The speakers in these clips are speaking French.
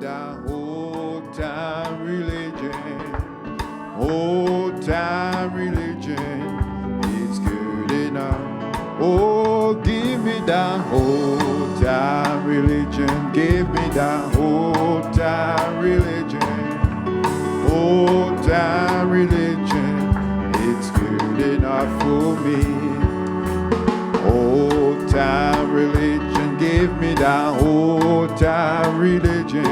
down. Old time religion, old time religion, it's good enough. Oh, give me that old time religion, give me that old time religion, old time religion, it's good enough for me. Old time religion, give me that old time religion,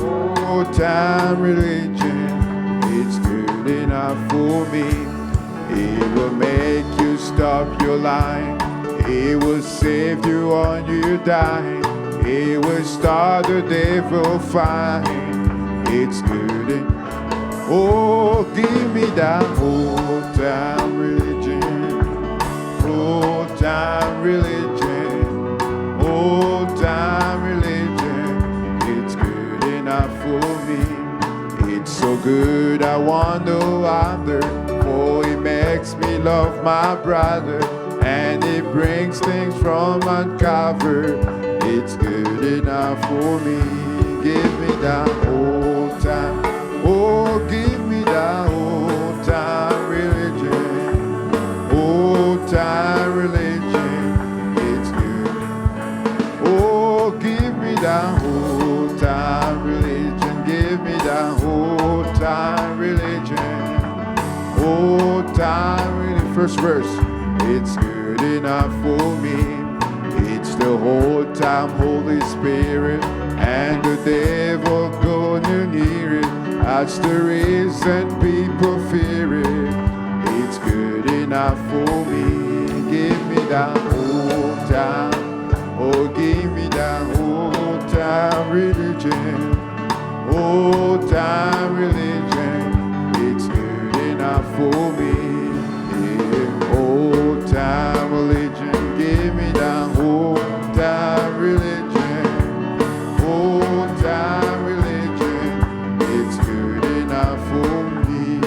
old time religion, it's good enough for me. It will make you stop your lying, it will save you on your dying, it will start the devil fighting, it's good enough. Oh, give me that old time religion, old time religion, old time religion, it's good enough for me. It's so good I want no other, for it makes me love my brother, and it brings things from uncovered. It's good enough for me. Give me that old time, oh, give me that old time religion, old time religion, it's good. Oh, give me that old time religion, give me that old time religion, old time religion. First verse, it's good enough for me. It's the whole time Holy Spirit, and the devil going near it. That's the reason people fear it. It's good enough for me. Give me that old time, oh, give me that old time religion, old time religion, it's good enough for me. Yeah. Old time religion, give me that old time religion, old time religion, it's good enough for me.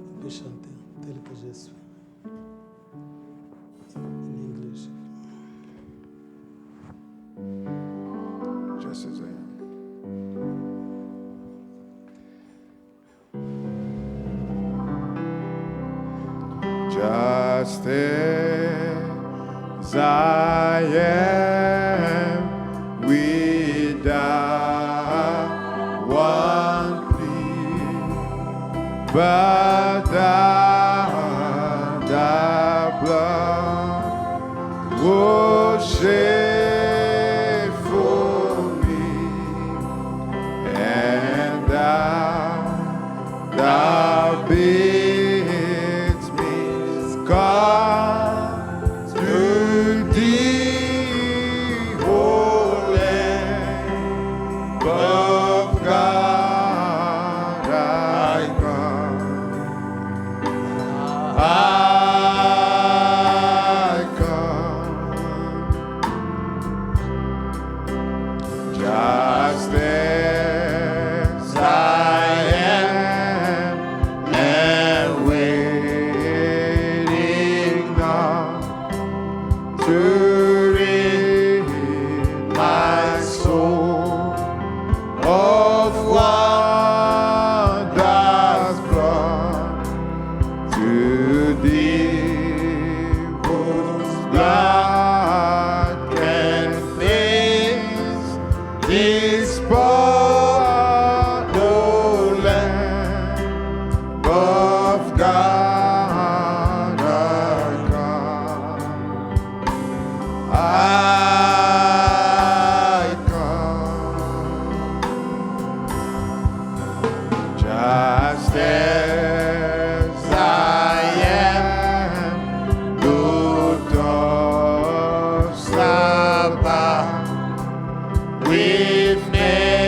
On peut chanter tel que je suis. In English. Just as I am. Just as I am, without one plea, but thy blood was shed for me, and thou bids me come to thee, O Lamb of God, I come. I come, just as I am, and waiting on to rid my soul of wondrous blood, to thee whose blood can cleanse this poor old Lamb of God, I come. I come, just as I am, good dost thou with me.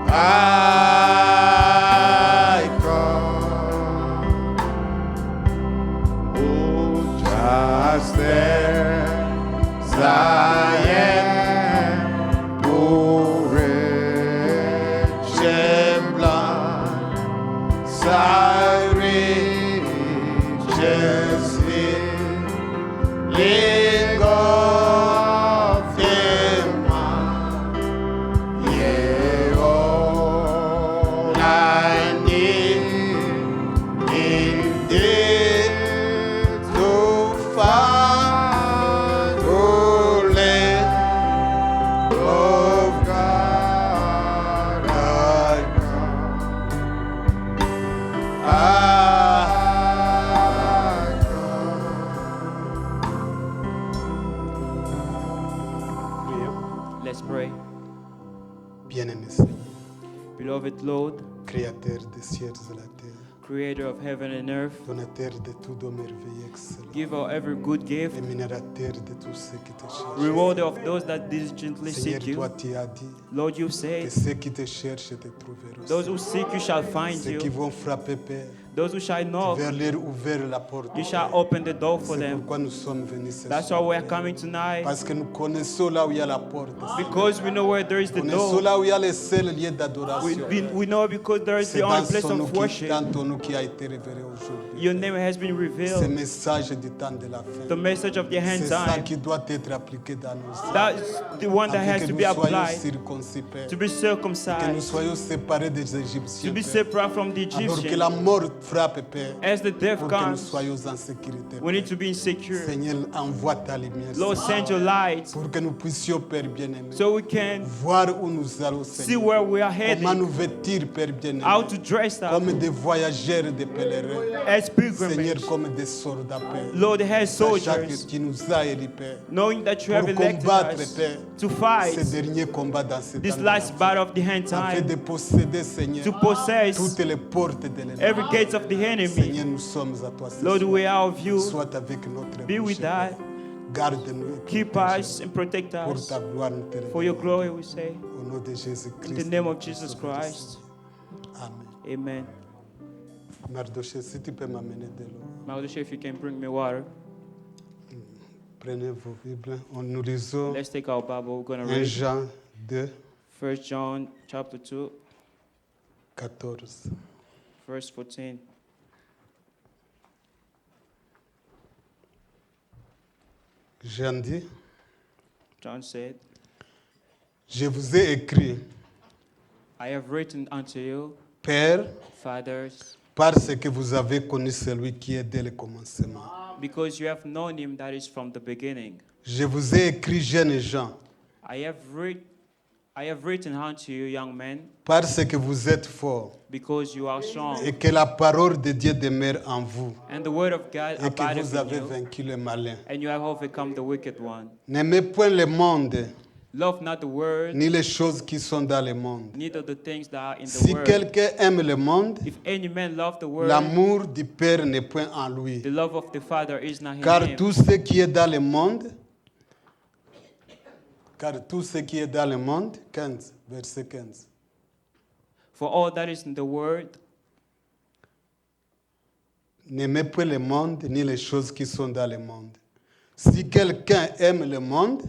I come, oh, just as I am, poor, wretched, blind, siren, just in of them, yeah, all I need indeed to find holy of God I come. I Let's pray. Bien-aimé Seigneur, Beloved Lord, Créateur des cieux et de la terre, Creator of heaven and earth, donateur de tout don merveilleux excellent, giver of every good gift, rémunérateur de tous ceux qui te cherchent. rewarder of those that diligently Seigneur, seek toi you. tu as dit Lord, you que say, ceux qui te cherchent te trouveront. those who seek you shall find Ceux qui you. vont frapper, Père, Those who shall tu knock, vas leur ouvrir la porte. you shall Père. open the door for C'est them. pourquoi nous sommes venus ce That's soir. why we are coming tonight, Parce que nous connaissons là où il y a la porte. because we know where there is the Nous connaissons door. là où il y a le seul lieu d'adoration. We know because there is C'est the only dans place son nom of qui, worship. dans ton nom qui a été révélé aujourd'hui. Your name has been Ce revealed, message du temps de la fin. the message of the end C'est ça time. qui doit être appliqué dans nos vies. That's the one that Afin has que to nous be soyons applied, circoncis, Père. to be Que nous circumcised, soyons séparés des to Égyptiens, be Père. separate from the Alors que la Egyptians. mort frappe, Père. As the death Pour que nous comes, soyons en sécurité. we need Père. to be secure. Seigneur, envoie ta lumière. Lord, Seigneur, send your light pour que nous puissions, Père bien-aimé, so we can voir où nous allons, see Seigneur. where we are Comment heading, nous vêtir, Père bien-aimé. how to dress up Comme des voyageurs, des pèlerins. as Seigneur, pilgrimage. comme des soldats, Père. Lord has Sachant que soldiers, tu nous as élus, Père. knowing that you have Pour elected combattre, us Père, to ces fight derniers combats dans ce this temps. last battle of the end Afin time, de posséder, Seigneur, to possess toutes les portes de l'ennemi. every gate of the enemy. Seigneur, nous sommes à toi ce Lord, soir. we are of you. Sois avec notre Be with bouche, Père. us. Garde-nous et Keep protège-nous. us and protect Pour us. ta gloire, nous te For your remercions. glory, we say. Au nom de Jésus-Christ. In the name of notre Jesus Sauveur. Christ. Amen. Amen. Mardoché, si tu peux m'amener de l'eau. Mardochée, if you can bring me water. Prenez vos Bibles. Nous lisons Let's take our Bible. We're going to 1 read Jean 2, 1 John chapter 2, 14. verse 14. Jean dit, John said, je vous ai écrit, I have written unto you, Père, fathers, parce que vous avez connu celui qui est dès le commencement. because you have known him that is from the beginning. Je vous ai écrit, jeunes gens, I have written unto you, young men, parce que vous êtes forts because you are strong, et que la parole de Dieu demeure en vous and the word of God et que abideth vous in avez you, vaincu le malin. and you have overcome the wicked one. N'aimez point le monde, Love not the world, ni les choses qui sont dans le monde. neither the things that are in the Si world. quelqu'un aime le monde, If any man love the world, l'amour du Père n'est point en lui. the love of the Father is not in Car him. tout ce qui est dans le monde, 15, verset 15. For all that is in the world, N'aimez point le monde, ni les choses qui sont dans le monde. Si quelqu'un aime le monde,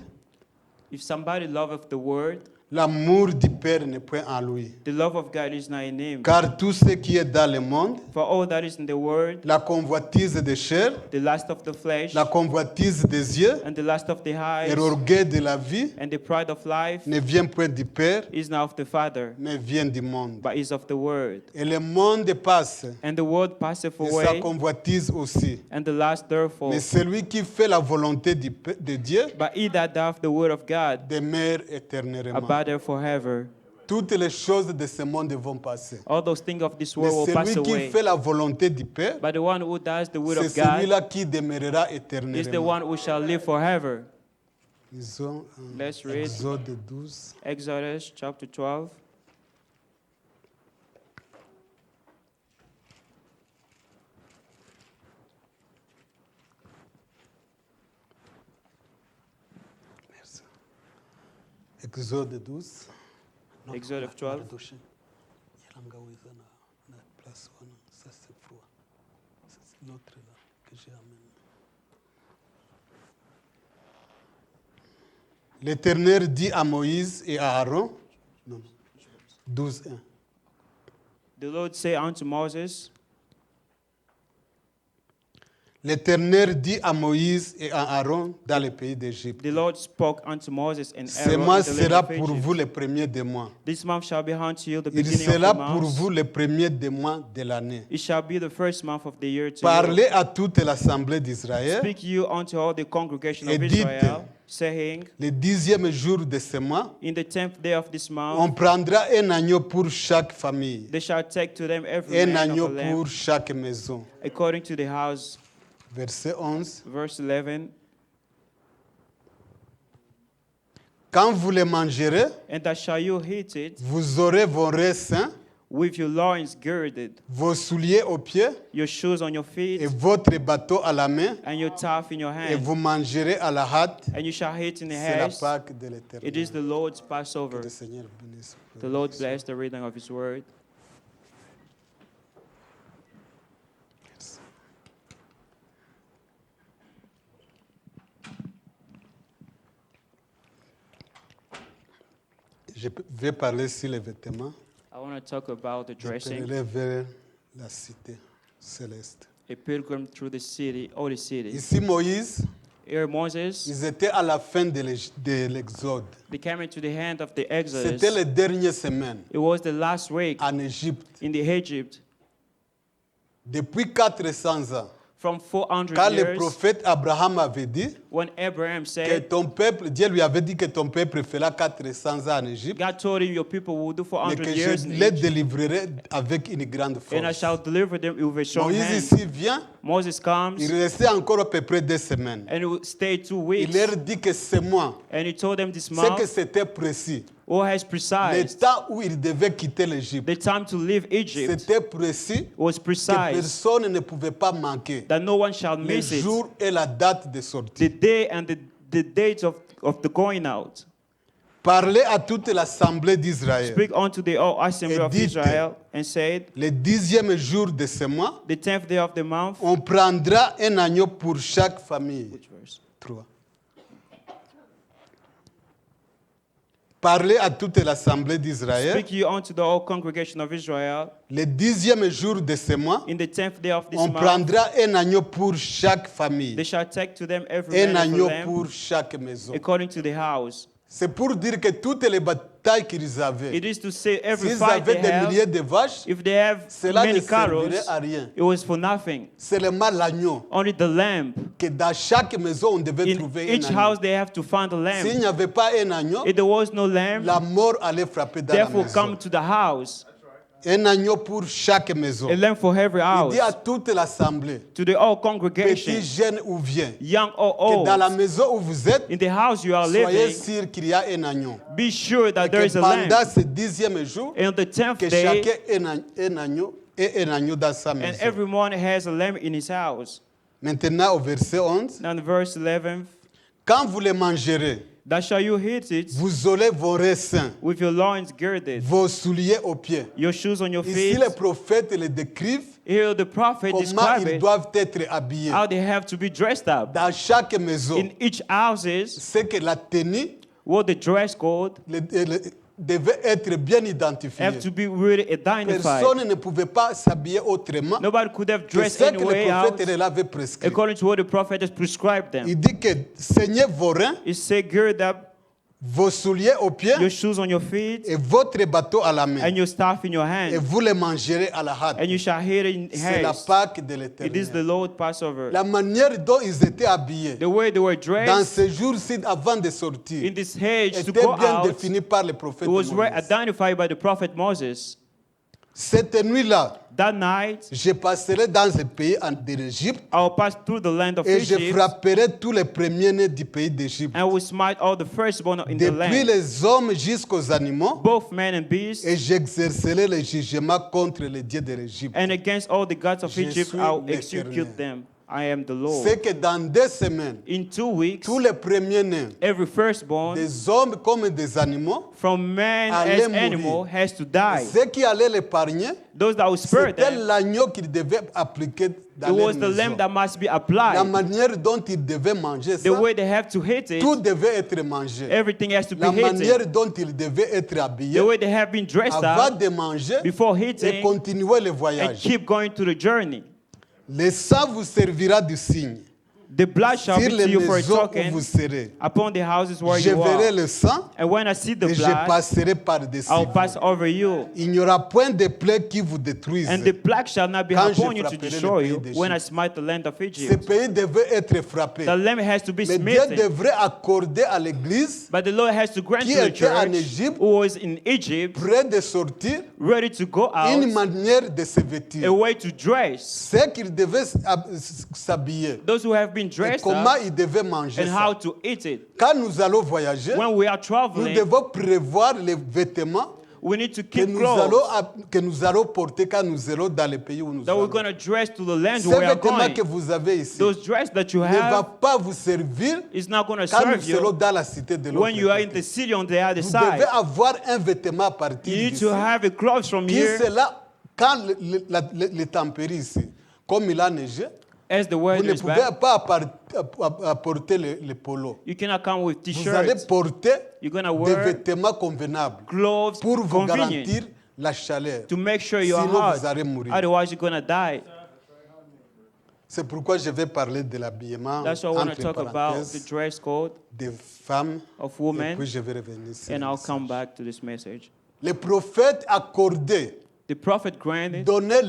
if somebody loveth the world, l'amour du Père n'est point en lui. the love of God is not in him. Car tout ce qui est dans le monde, For all that is in the world, la convoitise des chairs, the lust of the flesh, la convoitise des yeux and the lust of the et eyes, l'orgueil de la vie and the pride of life, ne vient point du Père, is not of the Father, mais vient du monde. but is of the world. Et le monde passe, And the world passeth et sa away, convoitise aussi. and the lust therefore. Mais celui qui fait la volonté de Dieu But he that doth the word of God demeure éternellement. abideth forever. Toutes les choses de ce monde vont passer. All those things of this Mais world will pass celui qui away. fait la volonté du Père, But the one who does the will c'est of God celui-là qui demeurera is the éternellement. one who shall live forever. Lisons Let's read. Exode 12. Exodus chapter 12. Exode 12. Exodus 12. Ça, c'est froid. C'est l'autre là que j'ai amené. L'Éternel dit à Moïse et à Aaron, non, 12:1. The Lord said unto Moses, L'Éternel dit à Moïse et à Aaron dans le pays d'Égypte. the Lord spoke unto Moses and Ce Aaron mois in the land sera of pour Egypt. vous le premier des mois. This month shall be unto you the Il beginning of sera the pour month. vous le premier des mois de l'année. It shall be the first month of the year to you. Parlez à toute l'assemblée d'Israël. Speak you unto all the congregation Et of dites, Israel, saying, Le 10e jour de ce mois, in the 10th day of this on month, prendra un agneau pour chaque famille, they shall take to them every un man of a agneau lamb, pour chaque maison. according to the house. Verset 11. Verse 11, Quand vous le mangerez, and that shall you eat it vous aurez vos reins sains, with your loins girded, vos souliers aux pieds your shoes on your et feet, votre bateau à la main, and your staff in your et hand, vous mangerez à la hâte. and you shall eat in the C'est la haste. Pâque de It is l'Éternel. the Lord's Que Passover. le Seigneur bénisse. The Lord bless the reading of His word. Je vais parler sur les vêtements. I want to talk about the Je dressing. parlerai vers la cité céleste. A pilgrim through the city, all the cities. Ici, Moïse, Here Moses, ils étaient à la fin de l'Exode. they came into the hand of the Exodus. C'était les dernières semaines It was the last week en Égypte. in the Egypt. Depuis 400 ans, From 400 quand le years, prophète Abraham avait dit when Abraham que said, ton peuple, Dieu lui avait dit que ton peuple fera 400 ans en Égypte, God told him, your people will do mais 400 que years je in les Egypt, délivrerai avec une grande and I force. shall deliver them with a strong Moïse hand. ici vient, Moses comes, il restait encore à peu près 2 semaines. and he will stay 2 Il weeks, leur dit que ce mois, and he told them this c'est que month, c'était précis. or has Le precise, temps où il devait quitter l'Égypte, the time to leave Egypt c'était précis, was que precise, personne ne pouvait pas manquer. that no one shall Le miss it. jour et la date de sortie. The day and the dates of the going out. Parlez à toute l'assemblée d'Israël. Speak unto the whole assembly Et of dites, Israel and said, Le 10e jour de ce mois, the 10th day of the month. on prendra un agneau pour chaque famille. Which verse? 3. Parlez à toute l'assemblée d'Israël. Speak you unto the whole congregation of Israel. Le 10e jour de ce mois, In the 10th day of this on month, prendra un agneau pour chaque famille. they shall take to them every Un man of a agneau lamb pour chaque maison. according to the house. C'est pour dire que toutes les batailles qu'ils avaient, It is to say every s'ils fight avaient they des have, milliers de vaches, if they have cela ne many carols, servirait à rien. it was for nothing. Seulement l'agneau. Only the lamb. Que dans chaque maison, on devait In trouver each un agneau. house they have to find a S'il lamb. n'y avait pas un agneau, If there was no lamb, la mort allait frapper dans la therefore maison. come to the house. Un agneau pour chaque maison. A lamb for every Il house. dit à toute l'assemblée, To the whole petit, congregation, jeune ou vieux, young or que old, dans la maison où vous êtes, in the house you are soyez living, sûr qu'il y a un agneau. be sure that Et there que is a lamb. pendant ce 10e jour, And on the 10th que day, chacun ait un agneau et un agneau dans sa and maison. everyone has a lamb in his house. Maintenant au verset 11, Now in verse 11, quand vous le mangerez, that shall you eat it vous aurez vos reins sains, with your loins girded, vos souliers aux pieds. your shoes on your Ici, feet. les prophètes le décrivent Here the prophet comment describe ils it, doivent être habillés. how they have to be dressed up. Dans chaque maison, In each houses, c'est que la tenue what the dress code devait être bien identifiée. have to be really identified. Personne ne pouvait pas s'habiller autrement Nobody could have que dressed ce que any le way out prophète l'avait prescrit. according to what the prophet has prescribed them. Il dit que saignez vos reins, It say gird up vos souliers aux pieds your shoes on your feet et votre bateau à la main. and your staff in your Et hand, vous les mangerez à la hâte. and you shall eat it in C'est la haste. Pâque de It is the l'Éternel. Lord Passover. La manière dont ils étaient habillés The way they were dans dressed ces jours-ci avant de sortir in this age to était go bien out, défini par le prophète it was Moïse. identified by the prophet Moses. Cette nuit-là, That night, je passerai dans ce pays d'Égypte I will pass through the land of et je Egypt, frapperai tous les premiers-nés du pays d'Égypte, and will smite all the firstborn in the depuis land, les hommes jusqu'aux animaux, both men and beasts, et j'exercerai le jugement contre les dieux de l'Égypte. and against all the gods of Je Egypt suis I will l'Éternel. execute them. I am the Lord. c'est que dans 2 semaines, In 2 weeks, tous les premiers-nés, every firstborn, des hommes comme des animaux, from man allait as animal, mourir. has to die. ceux qui allaient l'épargner, Those that will spare c'était them, l'agneau qu'ils devaient appliquer dans it leur was the maison. lamb that must be La applied. manière dont ils devaient manger The ça, way they have to hit it, tout devait être mangé. everything has to be La hit. manière dont ils devaient être The habillés way they have been dressed avant up de manger before et hitting continuer le and voyage. keep going to the journey. Le sang vous servira de signe. The blood shall Sur be les to you for a maisons où token vous serez. upon the houses where Je you verrai are. le sang And when I see the et je blood, passerai par-dessus I'll vous. pass over you. Il n'y aura point de plaie qui vous détruise. And the plague shall not be Quand je upon you to frapperai le destroy pays you d'Égypte. when I smite the land of Ce Egypt. pays devait être frappé. The lamb has to be Mais Dieu smitten. devrait accorder à l'Église, But the Lord has to grant qui to the était en church Égypte, who was in Egypt, près de sortir, ready to go une out, manière de se a vêtir. way to dress. C'est qu'ils devaient s'habiller. Those who have been Et dressed comment up ils devaient manger and how ça. to eat it. Quand nous allons voyager, When we are nous traveling, devons prévoir les vêtements we need to que keep nous allons clothes porter quand nous serons dans le pays où nous that we're allons. going to dress to the land Ces where we are vêtements going. que vous avez ici Those dress that you ne vont have pas vous servir is not going to quand nous serve serons you dans la cité de l'autre when you are in côté. the city on the other Vous devez side. avoir un vêtement à partir You need d'ici to have a clothes from qui here sera quand les tempéries ici. Comme il a neigé, as the vous weather ne is pouvez bad. pas apporter les polos. You cannot come with Vous allez t-shirts. porter You're going to des wear vêtements convenables clothes pour vous convenient garantir la chaleur. to make sure you are Sinon, hot. vous allez mourir. Otherwise, you're going to die. C'est pourquoi je vais parler de l'habillement That's why I want to entre talk about the parenthèses dress code des femmes of et women, puis je vais revenir sur and le I'll message. come back to this message. Les prophètes accordaient, The prophet granted donnaient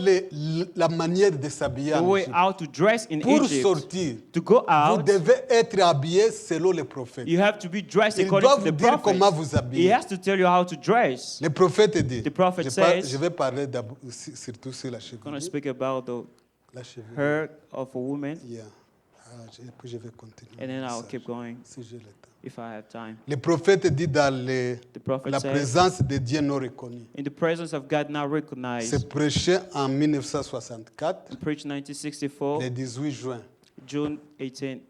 la manière de s'habiller the en way Égypte. out to dress in Pour Egypt. sortir, To go vous out, devez être habillé selon les prophètes. you have to be dressed Il according doit to vous the dire comment prophet. vous He habiller. has to tell you how to dress. Le prophète dit, The prophet says- je vais parler surtout sur la I'm going to cheville. speak about the La cheville. hair of a woman, Yeah. Et puis je vais continuer. and then le I'll message, keep going si j'ai le temps. if I have time. Le prophète dit dans The prophet la says, présence de Dieu non reconnue. in the presence of God not recognized, C'est prêché en 1964, preached 1964, le 18 juin, June 18,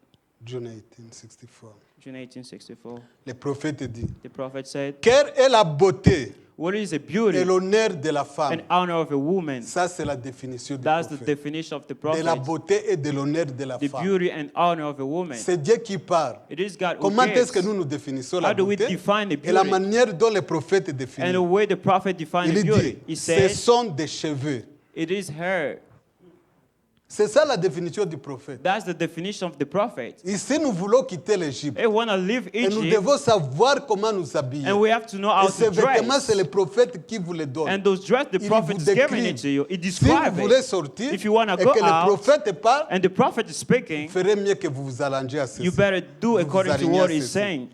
June 1864. June 1864. Le prophète dit, The prophet said, quelle est la beauté what is the et beauty l'honneur de la femme? and honor of a woman? Ça, c'est la définition du That's the prophète. definition of the De la prophet. beauté et de l'honneur de la The femme. beauty and honor of a woman. C'est Dieu qui parle. It is God who Comment est-ce gives. que nous définissons la How do we beauté define the et la beauty? manière dont le prophète And définit? the way the prophet defined Il the beauty, dit, he ce says, sont des cheveux. it is hair. C'est ça la définition du prophète. That's the definition of the prophet. Ici, nous voulons quitter l'Égypte. They want to leave Et nous Egypt, devons savoir comment nous habiller. and we have to know how Et ces to vêtements, c'est dress. le prophète qui vous les donne. And those dress, the Il prophet vous is giving décrit. it to you. It Si vous describes voulez it. sortir If you wanna et go que le out, prophète parle, And the prophet is speaking, il ferait mieux que vous vous allangiez à ceci. you better do Vous according to alignez à what he's ceci. saying.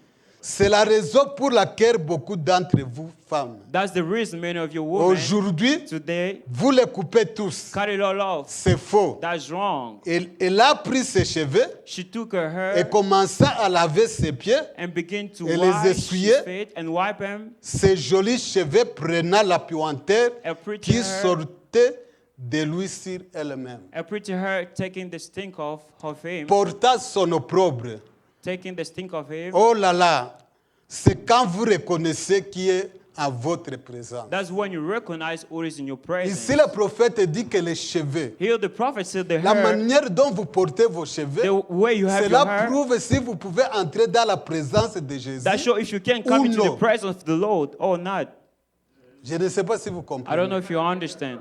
C'est la raison pour laquelle beaucoup d'entre vous, femmes, That's the reason many of you women aujourd'hui, today vous les coupez tous. cut it all off. C'est faux. That's wrong. Elle a pris ses cheveux She took her et hair commença à laver ses pieds, and began to et les wash essuyer. his feet and wipe him. ses jolis cheveux prenant la puanteur A pretty qui hair, sortait de lui sur elle-même. a pretty hair taking the stink off of him, Portant son opprobre. taking the stink of him. Oh là là, c'est quand vous reconnaissez qui est à votre présence. That's when you recognize who is in your presence. Ici, le prophète dit que les cheveux, Here the prophet said the la hair, manière dont vous portez vos cheveux, the way you have your cela hair, prouve si vous pouvez entrer dans la présence de Jésus. that shows if you can come ou into non. the presence of the Lord or not. Je ne sais pas si vous I don't comprenez. know if you understand.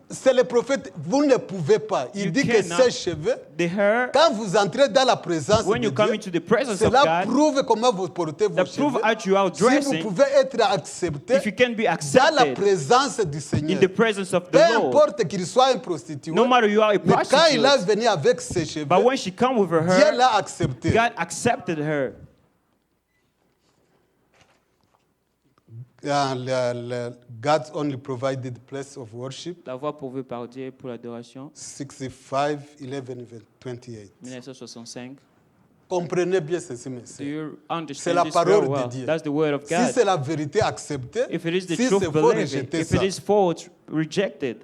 C'est le prophète, vous ne pouvez pas. Il You dit que cannot. ces cheveux, The hair, quand vous entrez dans la présence when de you come Dieu, into the presence of cela God, prouve comment vous portez vos that cheveux. prove how you are Si vous dressing, pouvez être accepté if you can be dans la accepted présence du in Seigneur. the presence of Peu the Lord. importe qu'il soit un prostitué, No matter you are a mais quand il a prostitute, venu avec ses cheveux, but when she come with her Dieu hair, l'a accepté. God accepted her. God only provided place of worship. La voix pourvue par Dieu pour l'adoration, 65, 11, 28. 1965. Comprenez bien ceci, Do messieurs. you C'est understand la this parole very de well? Dieu. That's the word of Si God. c'est la vérité acceptée, If it is the si truth, c'est faux, believe it. rejetez If ça. it is false, reject it.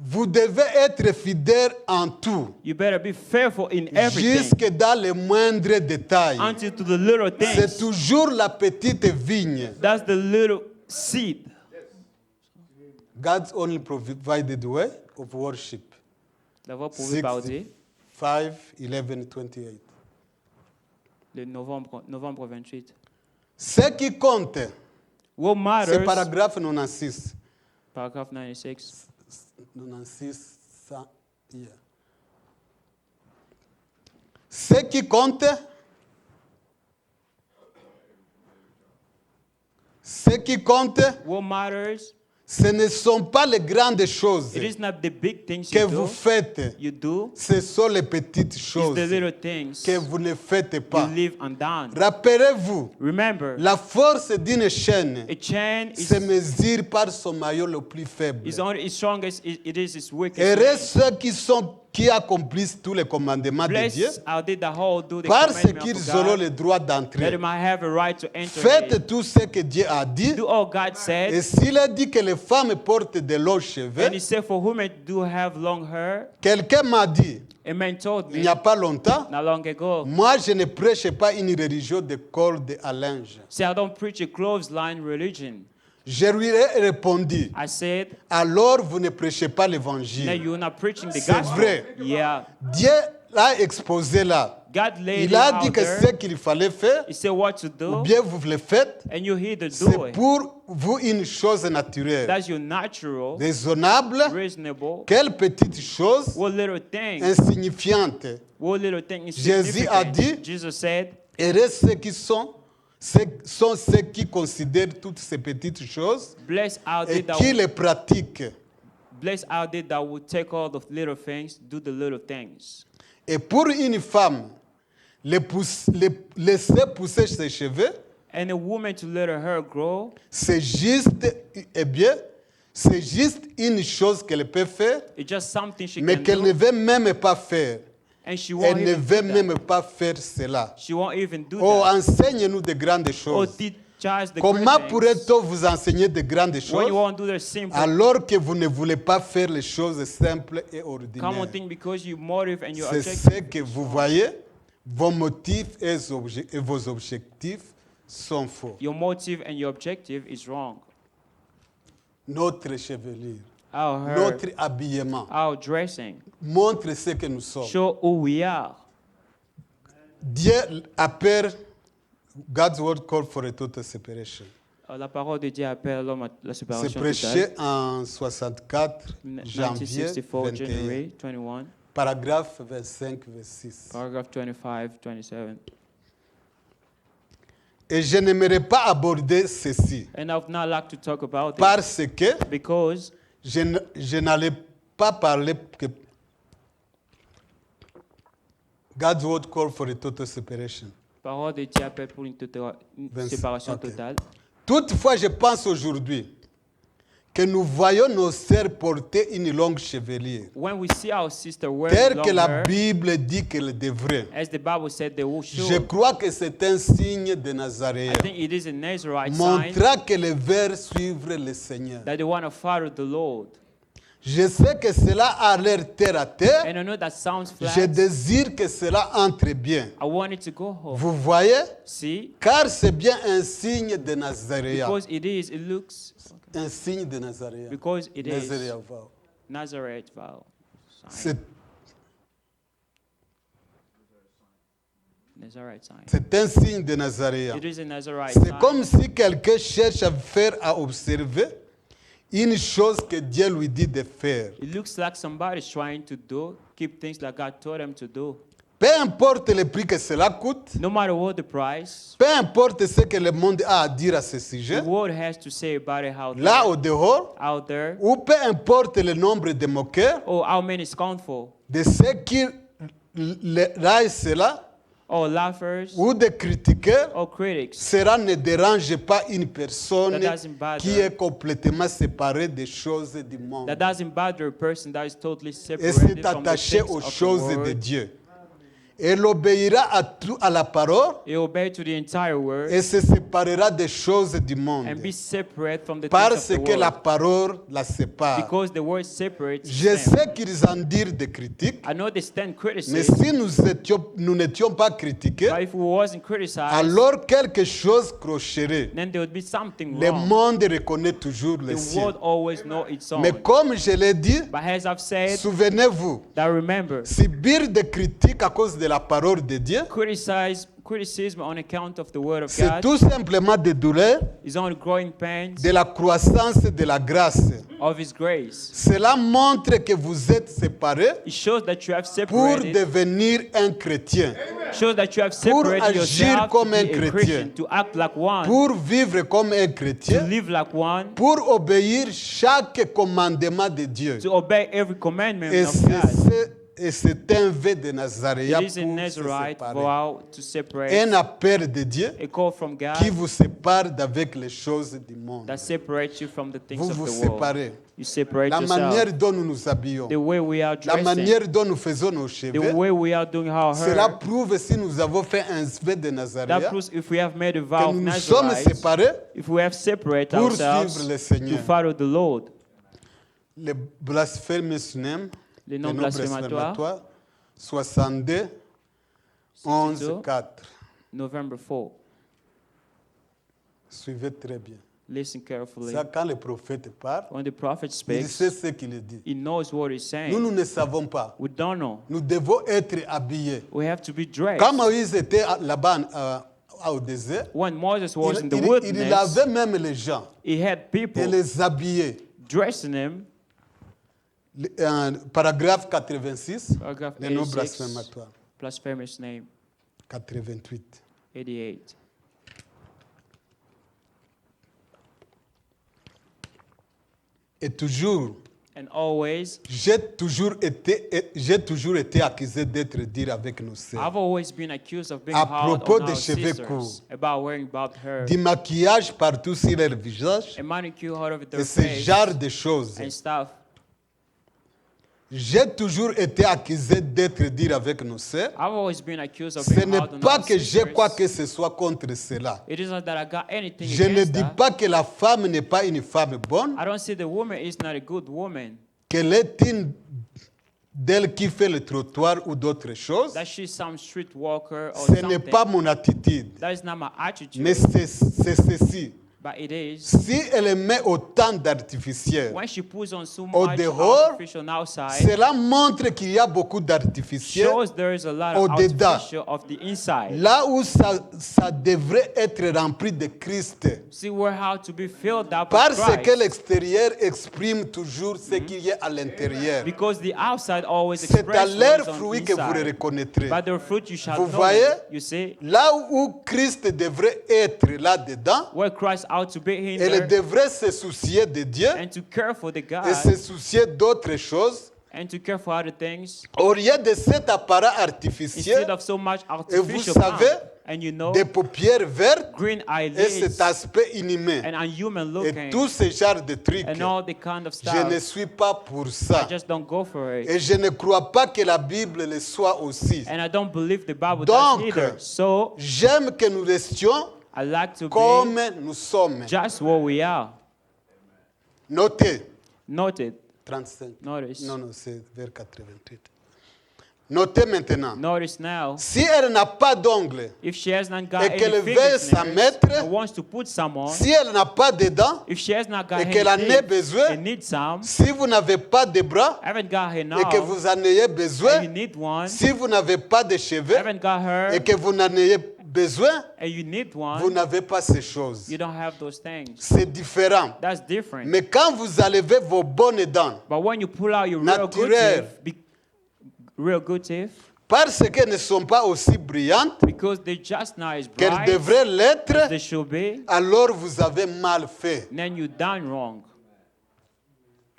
Vous devez être fidèle en tout, You better be faithful in everything, jusque dans les moindres détails. until to the little C'est things. toujours la petite vigne. That's the little seed. God's only provided way of worship. D'avoir prouvé par Dieu 5:11-28. le novembre 28. Ce qui compte, What c'est matters, paragraphe 96. paragraph 96. 96, ça, yeah. Ce qui compte, What matters, ce ne sont pas les grandes choses it is not the big things que you vous do, faites, you do, ce sont les petites it's choses the little things que vous ne faites you pas. leave undone. Rappelez-vous, Remember, la force d'une chaîne a chain se is mesure par son maillot le plus faible. only as strong as it is its weakest. Heureux ceux qui accomplissent tous les commandements de Dieu, Blessed are they that hold do the parce commandments qu'ils of auront God, le droit that d'entrer. they might have a right to enter. Faites it. tout ce que Dieu a dit. Do all God Et said, s'il a dit que les femmes portent de longs and cheveux, He said, for whom do have long hair. quelqu'un m'a dit, A man told il me n'y a pas longtemps, not long ago, moi je ne prêche pas une religion de corde à linge. say I don't preach a clothesline religion. Je lui ai répondu, I said, alors vous ne prêchez pas no, l'évangile. you're not preaching the C'est gospel. vrai. Yeah. Dieu l'a exposé là. God laid Il it a dit out que ce there. qu'il fallait faire, He said what to ou do, bien vous le faites, and you either do c'est it. pour vous une chose naturelle, That's your natural, raisonnable. reasonable. Quelle petite chose What little thing? insignifiante. What little thing is Jésus a significant? dit, Jesus said, Heureux ceux qui sont ceux qui considèrent toutes ces petites choses blessed are et they qui that les pratiquent. blessed are they that will take all the little things, do the little things. Et pour une femme, laisser pousser ses cheveux, And a woman to let her hair grow, c'est juste, eh bien, c'est juste une chose qu'elle peut faire, it's just something she mais can qu'elle ne do, veut même pas faire. and she won't Elle ne even veut do that. même pas faire cela. She won't even do Oh, that. enseigne-nous de grandes Or choses. teach us the Comment great things pourrait-on vous enseigner de grandes when you choses won't do the simple alors que vous ne voulez pas faire les choses simples et common ordinaires? thing because your motive and your C'est objective. ce que vous voyez, vos motifs et vos objectifs sont faux. Your motive and your objective is wrong. Notre chevelure, Our hair, notre habillement our dressing, montre ce que nous sommes. show who we are. Dieu appelle, God's word called for a total separation. La parole de Dieu appelle l'homme à la C'est séparation prêché totale. en 64, janvier 1964, 21, January 21, paragraphe 25, verset 6. paragraph 25, 27. Et je n'aimerais pas aborder ceci And I would not like to talk about it parce que because je n'allais pas parler que God's word called for a total separation. la parole de Dieu appelle pour une 26, séparation ok. totale. Toutefois, je pense aujourd'hui que nous voyons nos sœurs porter une longue chevelure, When we see our sister wearing telle long que la hair, Bible dit qu'elle devrait. as the Bible said they will Je show, crois que c'est un signe de I Nazaréen, think it is a Nazarite sign montrant qu'elle veut suivre le Seigneur. that they want to follow the Lord. Je sais que cela a l'air terre à terre. And I know that sounds Je flat. désire que cela entre bien. I want it to go home. Vous voyez? See? Car c'est bien un signe de Nazaréen. Because it looks, Un signe de Nazaréen. because it is Nazaréen, wow. Nazareth vow. Sign. C'est Nazarite sign. c'est un signe de Nazaréen. It is a Nazarite C'est sign. comme si quelqu'un cherche à faire, à observer une chose que Dieu lui dit de faire. It looks like somebody's trying to keep things like God told them to do. Peu importe le prix que cela coûte, No matter what the price, peu importe ce que le monde a à dire à ce the sujet, world has to say about it là au dehors, out there, ou peu importe le nombre de moqueurs, or how many scornful, de ceux qui raillent cela, or laughers, ou de critiqueurs, or critics. cela ne dérange pas une personne That doesn't bother. qui est complètement séparée des choses du monde That doesn't bother a person that is totally et separated s'est from the attaché things aux of the choses de world Dieu. Elle obéira à la parole He obey to the entire word et se séparera des choses du monde. and be separate from the Parce things of que the la world. parole la sépare. Because the word separates Je them. sais qu'ils en dirent des critiques, I know they stand mais criticism, si nous n'étions pas critiqués, but if we wasn't criticized, alors quelque chose clocherait. then there would be something Le wrong. monde reconnaît toujours le The sien. world always know its own. Mais comme je l'ai dit, But as I've said, souvenez-vous, that remember, subir des critiques à cause de la parole de Dieu, criticism on account of the word of c'est God tout simplement des douleurs is only growing pains de la croissance de la grâce. of His grace. Cela montre que vous êtes séparés It shows that you have pour separated. devenir un chrétien, Shows that you have Pour separated agir yourself to comme be un a chrétien. Christian, to act like one, pour vivre comme un to chrétien, live like one, pour obéir chaque commandement de Dieu. to obey every commandment Et of God. c'est un vœu de Nazaréen It is in pour se Nazarite séparer. vow to separate, Un appel de Dieu a call from God qui vous sépare d'avec les choses du monde. that separates you from the things Vous of vous the world. séparez. You separate La yourself. manière dont nous nous habillons, The way we are la dressing, manière dont nous faisons nos the cheveux, way we are doing our cela hair, prouve si nous avons fait un vœu de that Nazaréen proves if we have made a que vow of nous nous sommes Nazarite, séparés if we have separated pour ourselves suivre le to Seigneur. follow the Lord. Les blasphèmes synonymes, Les noms blasphématoires, 62, 11, 62. 4. November 4. Suivez très bien. Listen carefully. Ça, quand le prophète parle, When the prophet il speaks, sait ce qu'il dit. he knows what he's saying. Nous ne savons pas. We don't know. Nous devons être habillés. We have to be dressed. Quand Moïse était là-bas au désert, When Moses was in the il wilderness, lavait même les gens he had et people les habillait. dressing him. Paragraphe 86, Paragraph les noms 86, blasphématoires. blasphemous name, 88. 88. Et toujours, And always, j'ai toujours été accusé d'être dur avec nos sœurs. I've always been accused of being À hard propos on des our cheveux sisters, courts. about wearing bobbed hair, Du maquillage partout sur leur visage a manicure all over et their ce face, genre de choses. and stuff. J'ai toujours été accusé d'être dur avec nos sœurs. I've always been accused of Ce being n'est hard on pas our que j'ai sisters. quoi que ce soit contre cela. It isn't that I got anything Je ne against dis that. pas que la femme n'est pas une femme bonne, I don't say the woman is not a good woman, qu'elle est une d'elle qui fait le trottoir ou d'autres choses. that she's some street walker or Ce n'est something. pas mon attitude. That is not my attitude, Mais c'est ceci. but it is. Si elle met autant d'artificiels, When she puts on so Au much dehors, artificial outside, cela montre qu'il y a beaucoup d'artificiels shows there is a lot of au-dedans. artificial of the inside. là où ça devrait être rempli de Christ. See, we're how to be filled up with Parce que Christ. l'extérieur exprime toujours ce qu'il y a à l'intérieur. Because the outside always C'est à expresses what leur is on fruit que vous les inside. reconnaîtrez. By their fruit you shall Vous know voyez? them. You see, Là où Christ devrait être là-dedans, where Christ ought to be in elle there, devrait se soucier de Dieu and to care for the et God, se soucier d'autres choses. and to care for other things, Au lieu de cet appareil instead artificiel, of so much et vous artificial savez, palm. And you know, des paupières vertes green et cet eyelids aspect inhumain. and unhuman Et looking tout ce genre de trucs. and all the kind of Je ne stuff. suis pas pour I ça. just don't go for it. Et je ne crois pas que la Bible le soit aussi. And I don't believe the Bible Donc, does either. So j'aime que nous restions I like to comme be nous sommes. just what we are. Notez. Noted. 35. Notice. Non, c'est vers 88. Notez maintenant. Notice now, Si elle n'a pas d'ongles, if she has not got Et qu'elle any veut s'en fingers mettre, and wants to put some on, si elle n'a pas de dents, if she has not got et qu'elle en any ait teeth besoin, and needs some, si vous n'avez pas de bras haven't got her et now, que vous en ayez and besoin, you need one, si vous n'avez pas de cheveux haven't got her, et que vous n'en ayez besoin, and you need vous one, n'avez pas ces choses. you don't have those things. C'est différent. That's different. Mais quand vous enlevez vos bonnes dents, But when you pull out your real good Naturel. teeth, real good teeth, parce qu'elles ne sont pas aussi brillantes because they're just not as qu'elles bright devraient as l'être, they should be, alors vous avez mal fait. then you done wrong.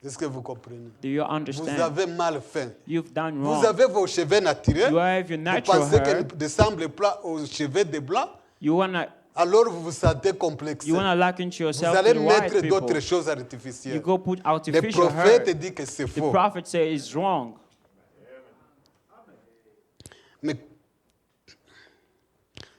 Est-ce que vous comprenez? Do you Vous understand? avez mal fait. You've done Vous wrong. avez vos cheveux naturels. You have your Vous natural pensez hair. qu'elles ne ressemblent pas aux cheveux des blancs. You wanna Alors vous vous sentez complexé. you wanna liken to Vous yourself allez to the white mettre d'autres people. choses You artificielles. go put Le artificial prophète hair. dit que c'est The faux. prophet says it's wrong. Mais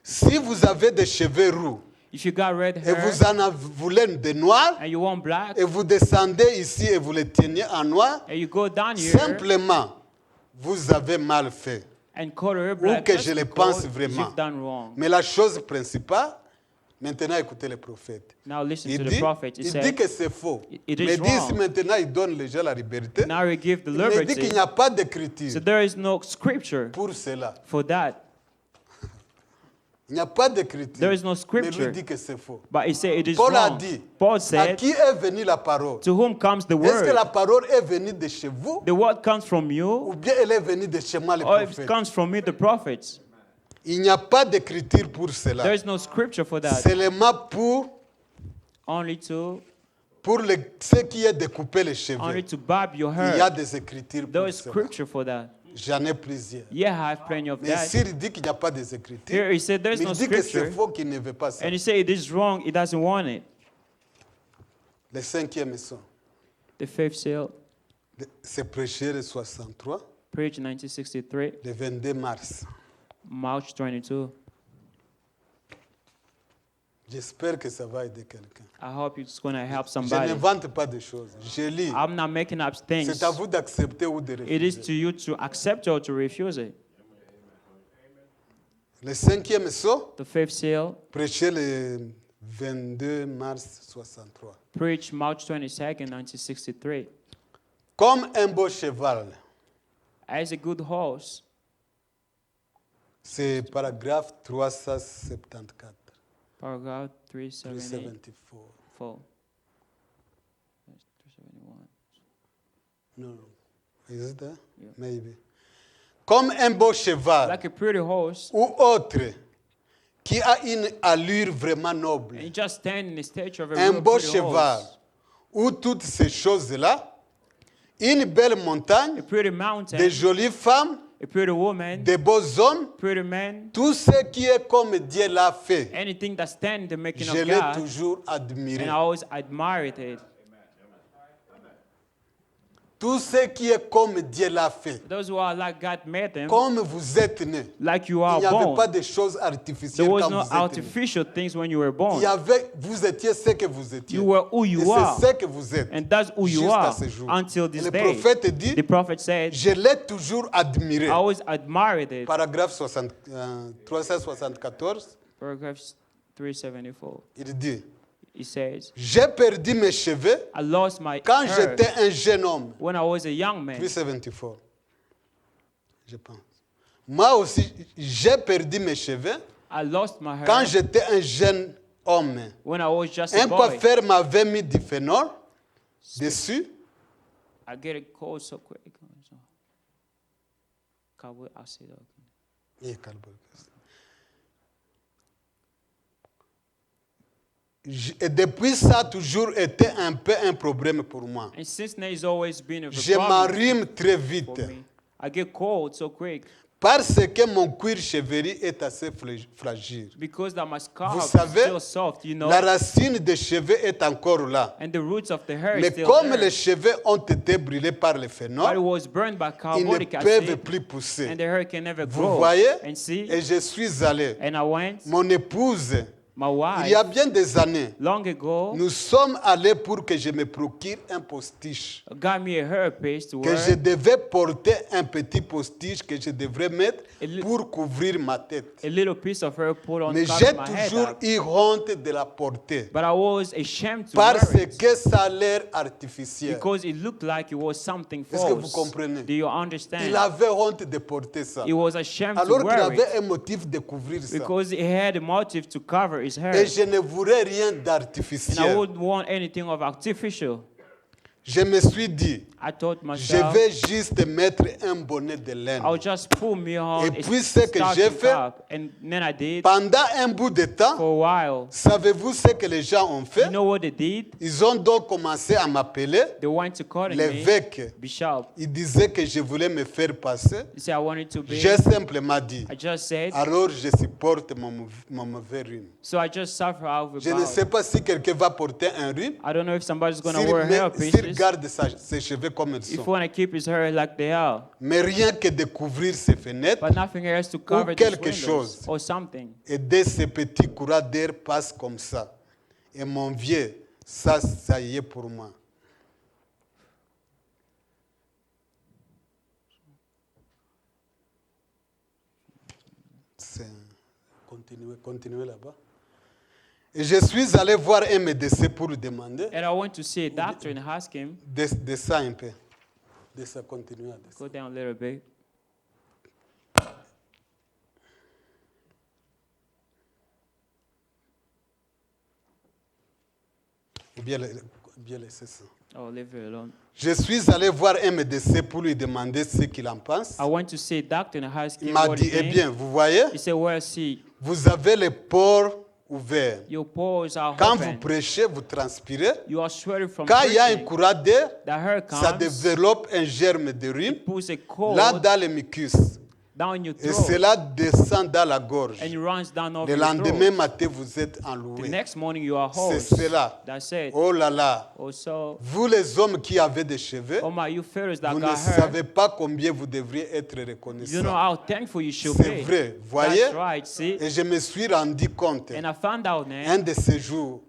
Si vous avez des cheveux roux If you got red et hair vous en voulez de noir, and you want black, et vous descendez ici et vous les tenez en noir, and you go down here simplement, vous avez mal fait. and color it black, que that's je le because pense vraiment. you've done wrong. Mais la chose principale, maintenant écoutez le prophète. Now listen to Il the dit, prophet. He il dit said, que c'est faux. It is Mais dit wrong. maintenant il donne les gens la liberté. now we give the Il me dit liberty. qu'il n'y a pas d'écriture So there is no scripture pour cela. for that. Il n'y a pas d'écriture. There is no Mais scripture. lui dit que c'est faux. But he said it is Paul a wrong. dit, Paul à said, qui est venue la parole? to whom comes the Est-ce que word? la parole est venue de chez vous The word comes from ou you, bien elle est venue de chez moi, le or it prophète? comes from me, the prophets. Il n'y a pas d'écriture pour There cela. is no scripture for that. Seulement Only to ce qui est de couper les cheveux. only to barb your Il y a hair. des écritures There pour is cela. scripture for that. J'en ai plusieurs. Yeah, I have plenty of Mais that. s'il dit qu'il n'y a pas des écritures, Here he said there is mais no il dit que c'est scripture, faux qu'il ne veut pas ça. and he said it is wrong. He doesn't want it. Le cinquième son, The fifth seal, c'est prêché le 63, preached 1963, le 22 mars. March 22. J'espère que ça va aider quelqu'un. I hope it's going to help Je somebody. n'invente pas de choses. Je lis. I'm not making up things. C'est à vous d'accepter ou de It is refuser. to you to accept or to refuse it. Le cinquième son, The fifth seal, prêché le 22 mars 63. preached March 22nd, 1963. Comme un beau cheval. As a good horse, C'est paragraphe 374. paragraph 378. 374. 371. No. Is it there? Yeah. Maybe. Comme un beau cheval Like a pretty horse, ou autre qui a une allure vraiment noble. and you just stand in the stature of a Un real beau pretty cheval horse. ou toutes ces choses-là. Une belle montagne, A pretty mountain, des jolies femmes, a pretty woman, des beaux hommes. pretty man, Tout ce qui est comme Dieu l'a fait, anything that stands in the making je of l'ai God, toujours admiré. and I always admired it. Tout ce qui est comme Dieu l'a fait, Those who are like God made them, comme vous êtes nés. like you Il are n'y avait born. pas de choses There artificielles was quand no vous êtes nés. artificial things when you were born. Vous étiez ce que vous étiez. You were who Et you are, c'est ce que vous êtes. and that's who you Jusqu'à are ce jour. until Et this le day. prophète dit, The prophet said, je l'ai toujours admiré. I always admired it. Paragraphe 374, Paragraph 374. il dit, He says, j'ai perdu mes cheveux I lost my quand hair j'étais un jeune homme. when I was a young man. 374, je pense. Moi aussi, j'ai perdu mes cheveux I lost my hair quand j'étais un jeune homme. when I was just a Un boy. coiffeur m'avait mis du phénol dessus. I get it cold so quick. Cowboy acid. Et calme. Et depuis ça a toujours été un peu un problème pour moi. And since then, it's always been a Je problem m'arrime très for vite me. I get cold so quick parce que mon cuir chevelu est assez fragile. because that my scalp Vous is savez, still soft, you know, la racine des cheveux est encore là. and the roots of the hair is Mais still comme there. les cheveux ont été brûlés par le But it phénol, was burned by ils ne carbonic peuvent acid, plus pousser. and the hair can never Vous grow. voyez? And see, Et je suis allé. and I went, Mon épouse, my il y a wife, bien des années, long ago, nous sommes allés pour que je me procure un postiche. got me a hair paste to Que wear. je devais porter un petit postiche que je devrais mettre Et le- pour couvrir ma tête. A little piece of hair put on Mais top j'ai of my head toujours up. eu honte de la porter But I was ashamed to wear parce it que ça a l'air artificiel. because it looked like it was something Est-ce que vous false. comprenez? Do you Il understand? avait honte de porter ça. He was ashamed to Alors qu'il wear avait it un motif de couvrir ça. because he had a motive to cover his hair. Et je ne voulais rien And I d'artificiel. wouldn't want anything of artificial. Je me suis dit, I thought je myself, vais juste mettre un bonnet de laine. I'll just pull me on Et a puis ce que starchy j'ai fait, top. And then I did Pendant un bout de temps, for a while. savez-vous ce que les gens ont You fait? know what they did? Ils ont donc commencé à m'appeler They went to call me l'évêque. Bishop. Ils disaient que je voulais me faire passer. He said I wanted to be. J'ai simplement dit, I just said, alors je supporte mon mauvais rhume. so I just suffer out of Je ne about. sais pas si quelqu'un va porter un rhume. I don't know if somebody's going to S'il wear hair met wishes, garde ses cheveux comme ils if you sont. want to keep his hair like they are, Mais rien que de couvrir ses fenêtres but nothing else to cover these quelque windows chose. or something. et dès ces petits courants d'air passent comme ça. Et mon vieux, ça y est pour moi. Continuez là-bas. Et je suis allé voir un médecin pour lui demander. And I went to see a doctor and ask him, De ça un peu. De ça, continuez à descendre. go down a little bit. Ou bien laisser ça. Oh, leave it alone. Je suis allé voir un médecin pour lui demander ce qu'il en pense. I went to see a doctor and asked Il him m'a what dit, he eh think. bien, vous voyez, He said, well, see, vous avez les pores ouverts. your pores are Quand vous open. prêchez, vous transpirez. You are sweating from Quand il y a un preaching. courant d'air, The hair ça comes, développe un germe de rhume pulls a cold là dans le mucus. down your Et throat, cela descend dans la gorge. and it runs down over Le your lendemain throat. matin, vous êtes The enloué. next morning, you are C'est hoarse. cela. That's it. Oh là là. Also, Vous les hommes qui avez des cheveux, oh my, you fellas that vous ne got hair, savez pas combien vous devriez être you know reconnaissants. how thankful you should C'est be. vrai, voyez. That's right, see? Et je me suis rendu compte, And I found out, un man, de ces jours,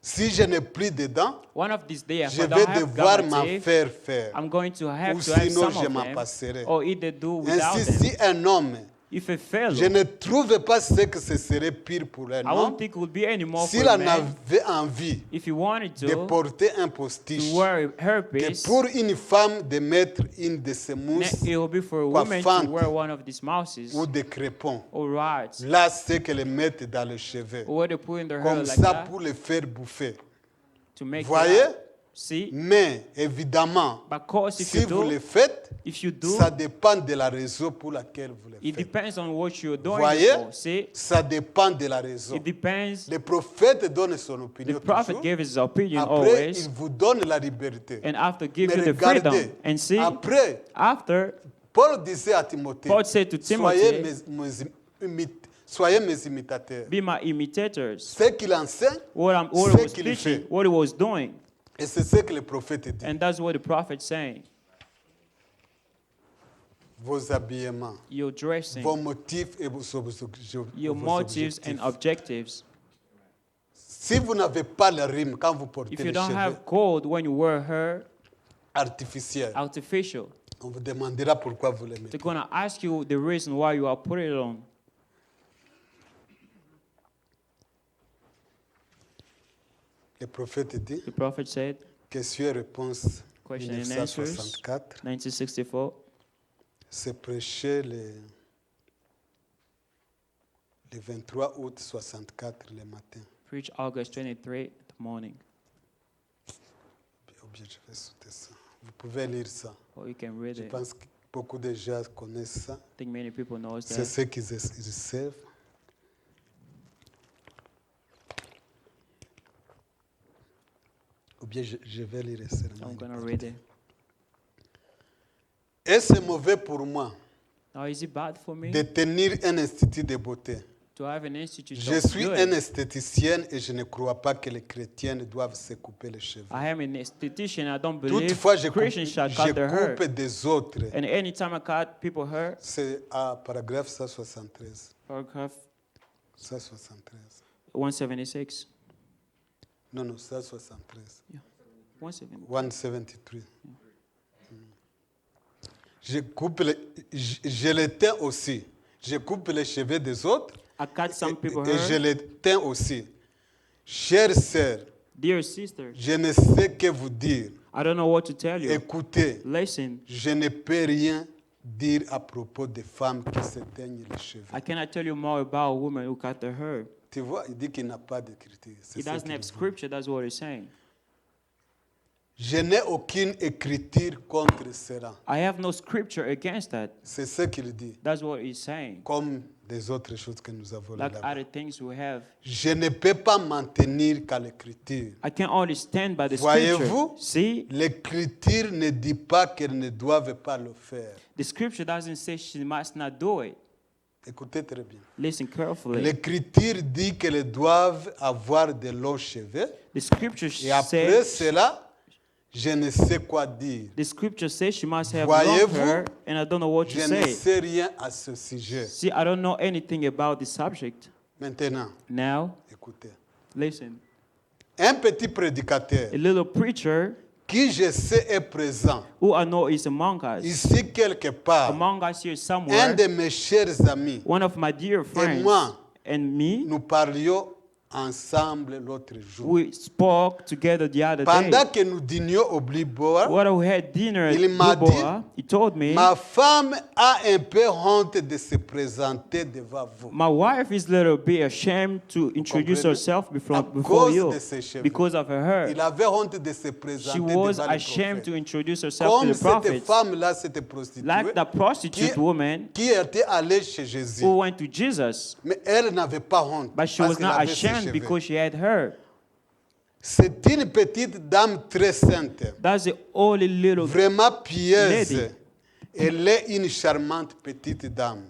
si je n'ai plus de dents, one of these days, je if I vais don't have devoir gum m'en teeth, faire faire. I'm going to have Ou to have sinon, some je of m'en them, passerai. or either do without Ainsi, them. si un homme, If a fellow, je ne trouve pas ce que ce serait pire pour un I don't homme, think it would be any more for s'il a en man avait envie if he wanted de to porter un postiche, wear a que hairpiece. pour une femme de mettre une de ces mousses It will be for a woman to coiffantes wear one of these mouses ou des crépons. or rods, Là, c'est qu'elle mettent dans les cheveux. or what they put in their hair Comme like ça, that pour les faire bouffer. to make Voyez? it out. See? Mais, évidemment, But of course, if si you vous do, le faites, if you do, ça dépend de la raison pour laquelle vous le it faites. depends on what you're doing Voyez? it for. See? Ça dépend de la raison. It depends. Le prophète donne son The opinion prophet toujours. gave his opinion Après, always, il vous donne la liberté. and after give Mais you the freedom. regardez, And see, après, after Paul disait à Timothée, Paul said to soyez Timothy, soyez mes imitateurs. be my imitators. Ce qu'il enseigne, What he Ce was qu'il teaching, fait. what he was doing, et c'est ce que le prophète dit. and that's what the prophet's saying. Vos habillements, Your dressing, vos motifs et vos your motives and objectives. Si vous n'avez pas le rime quand vous portez If les you don't cheveux have gold when you wear hair, artificiels, artificial, on vous demandera pourquoi vous les mettez. they're going to ask you the reason why you are putting it on. Le prophète dit, The prophet said, question et réponse question and answers, 1964, 1964, c'est prêché le 23 août 64 le matin. preach August 23 the morning. Ou bien je vais sauter ça. Vous pouvez lire ça. Or you can read Je it. pense que beaucoup de gens connaissent ça. I think many people know C'est that. ce qu'ils savent. Ou bien je vais lire seulement. I'm going to read it. Est-ce mauvais pour moi Now, is it bad for me de tenir un institut de beauté? to have an institute Je of suis un beauty? esthéticienne et je ne crois pas que les chrétiens doivent se couper les cheveux. I am an esthetician. I don't believe Toutefois, je Christians shall cut their hair. coupe des autres. And anytime I cut people's hair, C'est à paragraphe 173. paragraph 173. 176. Non, 173. 170. 173. Je les teins aussi. Je coupe les cheveux des autres I cut some people's et je hair. les teins aussi. Chères sœurs, Dear sisters, je ne sais que vous dire. I don't know what to tell you. Écoutez, Listen, je ne peux rien dire à propos des femmes qui se teignent les cheveux. I cannot tell you more about women who cut their hair. Tu vois, il dit qu'il n'a pas d'écriture. C'est He ce doesn't qu'il have dit. scripture, that's what he's saying. Je n'ai aucune écriture contre cela. I have no scripture against that. C'est ce qu'il dit. That's what he's saying. Comme des autres choses que nous avons Like là-bas. other things we have. Je ne peux pas m'en tenir qu'à l'écriture. I can only stand by the Voyez-vous? scripture. See, L'écriture ne dit pas qu'elles ne doivent pas le faire. the scripture doesn't say she must not do it. Écoutez très bien. Listen carefully. L'écriture dit qu'elles doivent avoir de longs cheveux. The scripture Et après says cela, Je ne sais quoi dire. The scripture says she must have long Voyez-vous, hair, and I don't know what to Je ne say. sais rien à ce sujet. See, I don't know anything about the subject. Maintenant, Now, écoutez. listen. Un petit prédicateur A little preacher qui, je sais, est présent who I know is among us, ici quelque part, among us here un somewhere, de mes chers amis, one of my dear friends moi, and me, nous parlions ensemble l'autre jour. we spoke together the other day. Pendant que nous dînions au Bliboa, When we had dinner at Il m'a dit, Dubois, he told me, ma femme a un peu honte de se présenter devant vous. my wife is a little bit ashamed to introduce comprenez? herself À before cause you de ses cheveux. because of her hair. Il avait honte de se présenter She was devant le ashamed to prophète. introduce herself to Comme the cette prophet. femme-là, cette prostituée, Like the prostitute woman qui était allée chez Jésus. who went to Jesus, Mais elle n'avait pas honte. but she parce was qu'elle not avait ses ashamed cheveux. because she had hair. C'est une petite dame très sainte, That's the only little. vraiment pieuse. Lady. Elle est une charmante petite dame.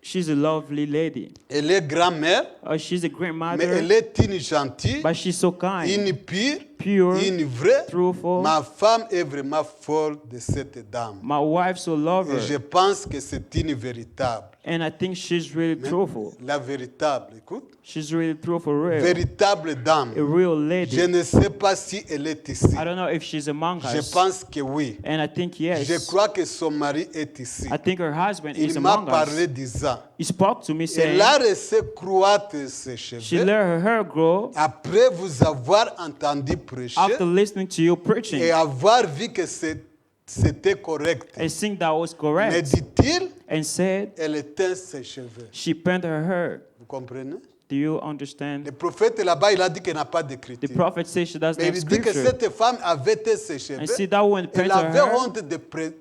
She's a lovely lady. Elle est grand-mère, She's a mais grandmother, elle est une gentille, but she's so kind, une pure, pure, une vraie. truthful. Ma femme est vraiment folle de cette dame. My wife so love Et je her, pense que c'est une véritable. and I think she's really truthful. La véritable, écoute. She's really truthful, real, Véritable dame. a real Je lady. ne sais pas si elle est ici. I don't know if she's among Je us, pense que oui. and I think yes. Je crois que son mari est ici. I think her husband is Il m'a among parlé us. disant, He spoke to me saying elle a laissé croître ses she cheveux let her hair grow après vous avoir entendu prêcher after listening to you et preaching avoir vu que c'était correct. and think that was Mais correct, dit-il, and said elle éteint ses cheveux. she painted her hair. Vous comprenez? Do you understand? Le prophète là-bas, il a dit qu'elle n'a pas The d'écriture. prophet says she doesn't Mais have il dit que scripture. cette femme avait été ses cheveux. And see, that woman Elle painted her avait hair, honte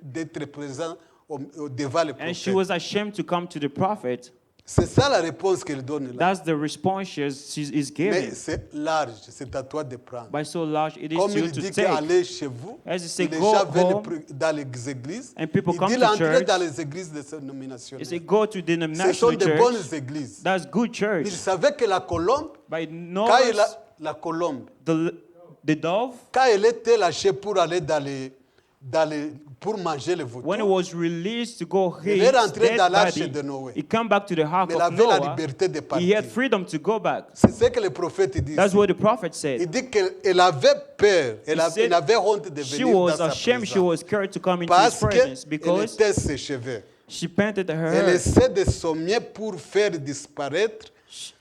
d'être présent devant le and she prophète. was ashamed to come to the prophet. C'est ça la réponse qu'elle donne là. That's the response she is Mais giving. c'est large, c'est à toi de prendre. By so large, it is Comme you il to dit take. qu'aller chez vous, As he said, les go gens viennent home, dans les églises. and people Il come dit to l'entrée church. dans les églises de cette He nomination. said, go to Ce sont denominational de church. bonnes églises. That's good church. Il savait que la colombe, But quand notice la colombe, the dove, quand elle était lâchée pour aller pour manger le when it vautour, was released to go elle hit est rentrée dead dans l'arche body, de Noé. he come back to the ark Mais elle of avait la Noah. liberté de He partir. had freedom to go back. C'est ce que le prophète dit. That's ici. what the prophet Il said. dit qu'elle avait peur, elle said avait honte de She venir dans was sa ashamed, she présence. was scared to come into his Parce presence qu'elle because était ses cheveux. she painted her Elle hair. essaie de sommer pour faire disparaître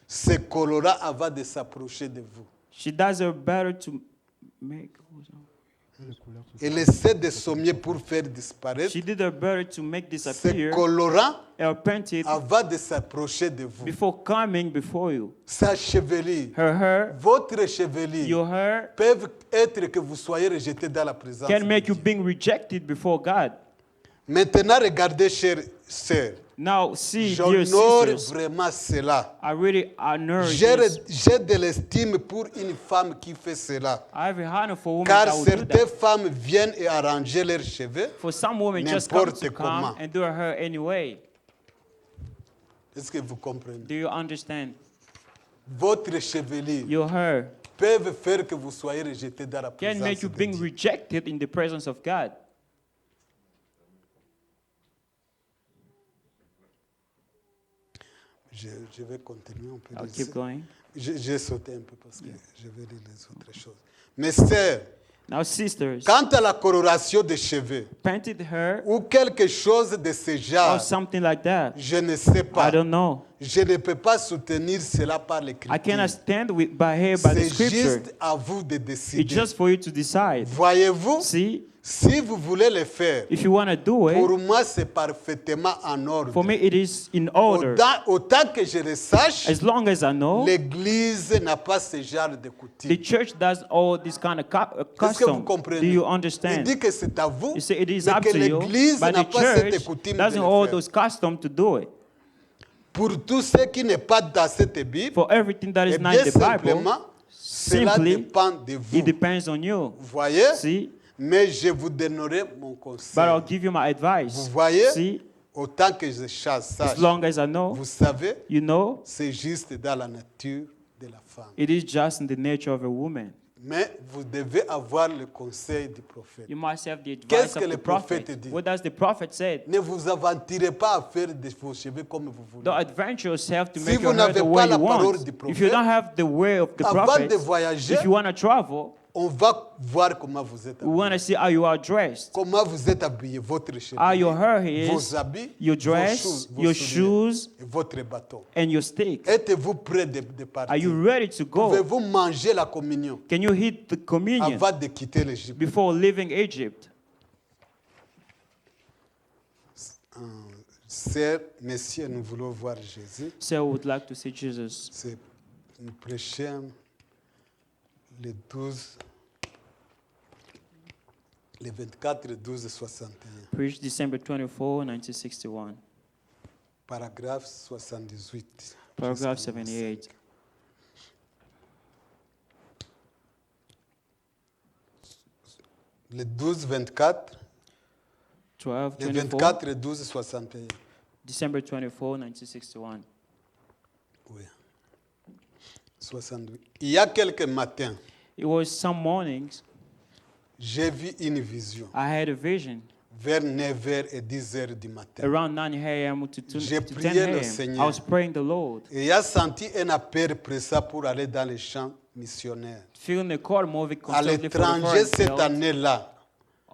ce colorant avant de s'approcher de vous. She does her better to make. Elle essaie de sommer pour faire disparaître She did her better to make ce disappear colorant or paint it avant de s'approcher de vous. before coming before you. Sa chevelure, Her hair, votre chevelure, your hair peuvent être que vous soyez rejeté dans la présence can de make you Dieu. being rejected before God. Maintenant, regardez, chers sœurs. Now, see, dear J'honore sisters, vraiment cela. I really honor J'ai this. j'ai de l'estime pour une femme qui fait cela. I have a honor for women Car that will do certaines that. femmes viennent et arranger leurs cheveux. For some women, just come N'importe to come comment. and do her hair anyway. Est-ce que vous comprenez? Do you understand? Votre chevelure Your hair peuvent faire que vous soyez rejeté dans la can présence make you de being Dieu. rejected in the presence of God. Je vais continuer un peu. I'll keep going. J'ai sauté un peu parce que je vais lire les autres choses. Mes sœurs, Now, sisters, quant à la coloration des cheveux painted hair ou quelque chose de ce genre, or something like that, je ne sais pas. I don't know. Je ne peux pas soutenir cela par I l'écriture. cannot stand by here by the C'est scripture. juste à vous de It's décider. just for you to decide. Voyez-vous, See, si vous voulez le faire, if you want to do pour it, moi, c'est parfaitement en ordre. for me it is in order. Autant que je le sache, As long as I know, l'Église n'a pas ce genre de the coutume. church does all this kind of Est-ce que vous custom. comprenez? Do you Il understand? dit que c'est à vous, You say it is mais up que to you, l'Église but n'a the pas cette church coutume de doesn't le hold faire. those customs to do it. Pour tous ceux qui n'est pas dans cette Bible, For everything that eh is not bien in the Bible, simplement, cela simply, dépend de it vous. depends on you. Vous voyez? See, Mais je vous donnerai mon conseil. but I'll give you my Vous advice. voyez? See, Autant que je sache, as long as I know, vous savez, you know, c'est juste dans la nature de la femme. it is just in the nature of a woman. Mais vous devez avoir le conseil du prophète. You must have the advice Qu'est-ce of que the le prophète prophet. dit? What does the prophet say? Ne vous aventurez pas à faire de vos cheveux comme vous voulez. Don't adventure yourself to Si make vous your hair n'avez the pas way la you parole want. du If prophète, you don't have the way of the Avant prophet, de voyager, if you want to travel, on va voir comment vous êtes we want to habillés. see how you are dressed, Comment vous êtes habillés, votre cheveux, how your hair is, vos habits, your vos dress, choses, vos your souliers shoes, et votre bâton. and your stick. Êtes-vous prêts de Are you partir? ready to go? Pouvez-vous manger la communion Can you hit the communion avant de quitter l'Égypte? before leaving Egypt? Sœurs, messieurs, nous voulons voir Jésus. So I would like to see Jesus. C'est nous prêchons le 12, le 24, 12, 61, Preached December 24, 1961. paragraphe 78. Paragraph jusqu'au 78. Le 12, 24, 12, le 24, 24, 12, 61. December 24, 1961. Oui. 68. Il y a quelques matins, It was some mornings j'ai vu une vision I had a vision vers 9h et 10h du matin. around 9 a.m. to 10 J'ai prié le a.m. Seigneur. I was praying the Lord, Et il a senti un appel pressant pour aller dans les champs missionnaires. feeling the call moving À constantly for the l'étranger foreign cette field année-là,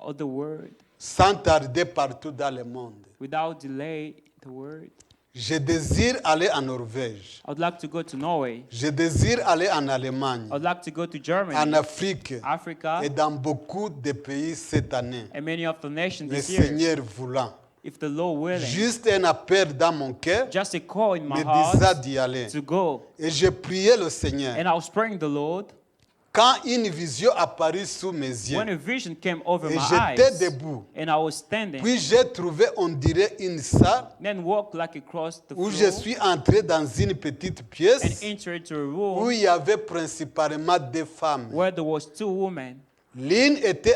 of the word, sans tarder partout dans le monde. without delay, the word. Je désire aller en Norvège. I would like to go to Norway. Je désire aller en Allemagne, I would like to go to en Germany, Afrique Africa, et dans beaucoup de pays cette année. and many of the nations Le this year. Seigneur voulant. If the Lord willing, Juste un appel dans mon cœur just a call in my me disait heart d'y aller. to go. Et je priais le Seigneur. And I was praying the Lord Quand une vision apparut sous mes yeux, when a vision came over et my j'étais eyes, debout, and I was standing, puis j'ai trouvé, on dirait, une salle then walked like across the où floor je suis entré dans une petite and pièce entered into a où room il y avait principalement deux femmes. where there was two women. L'une était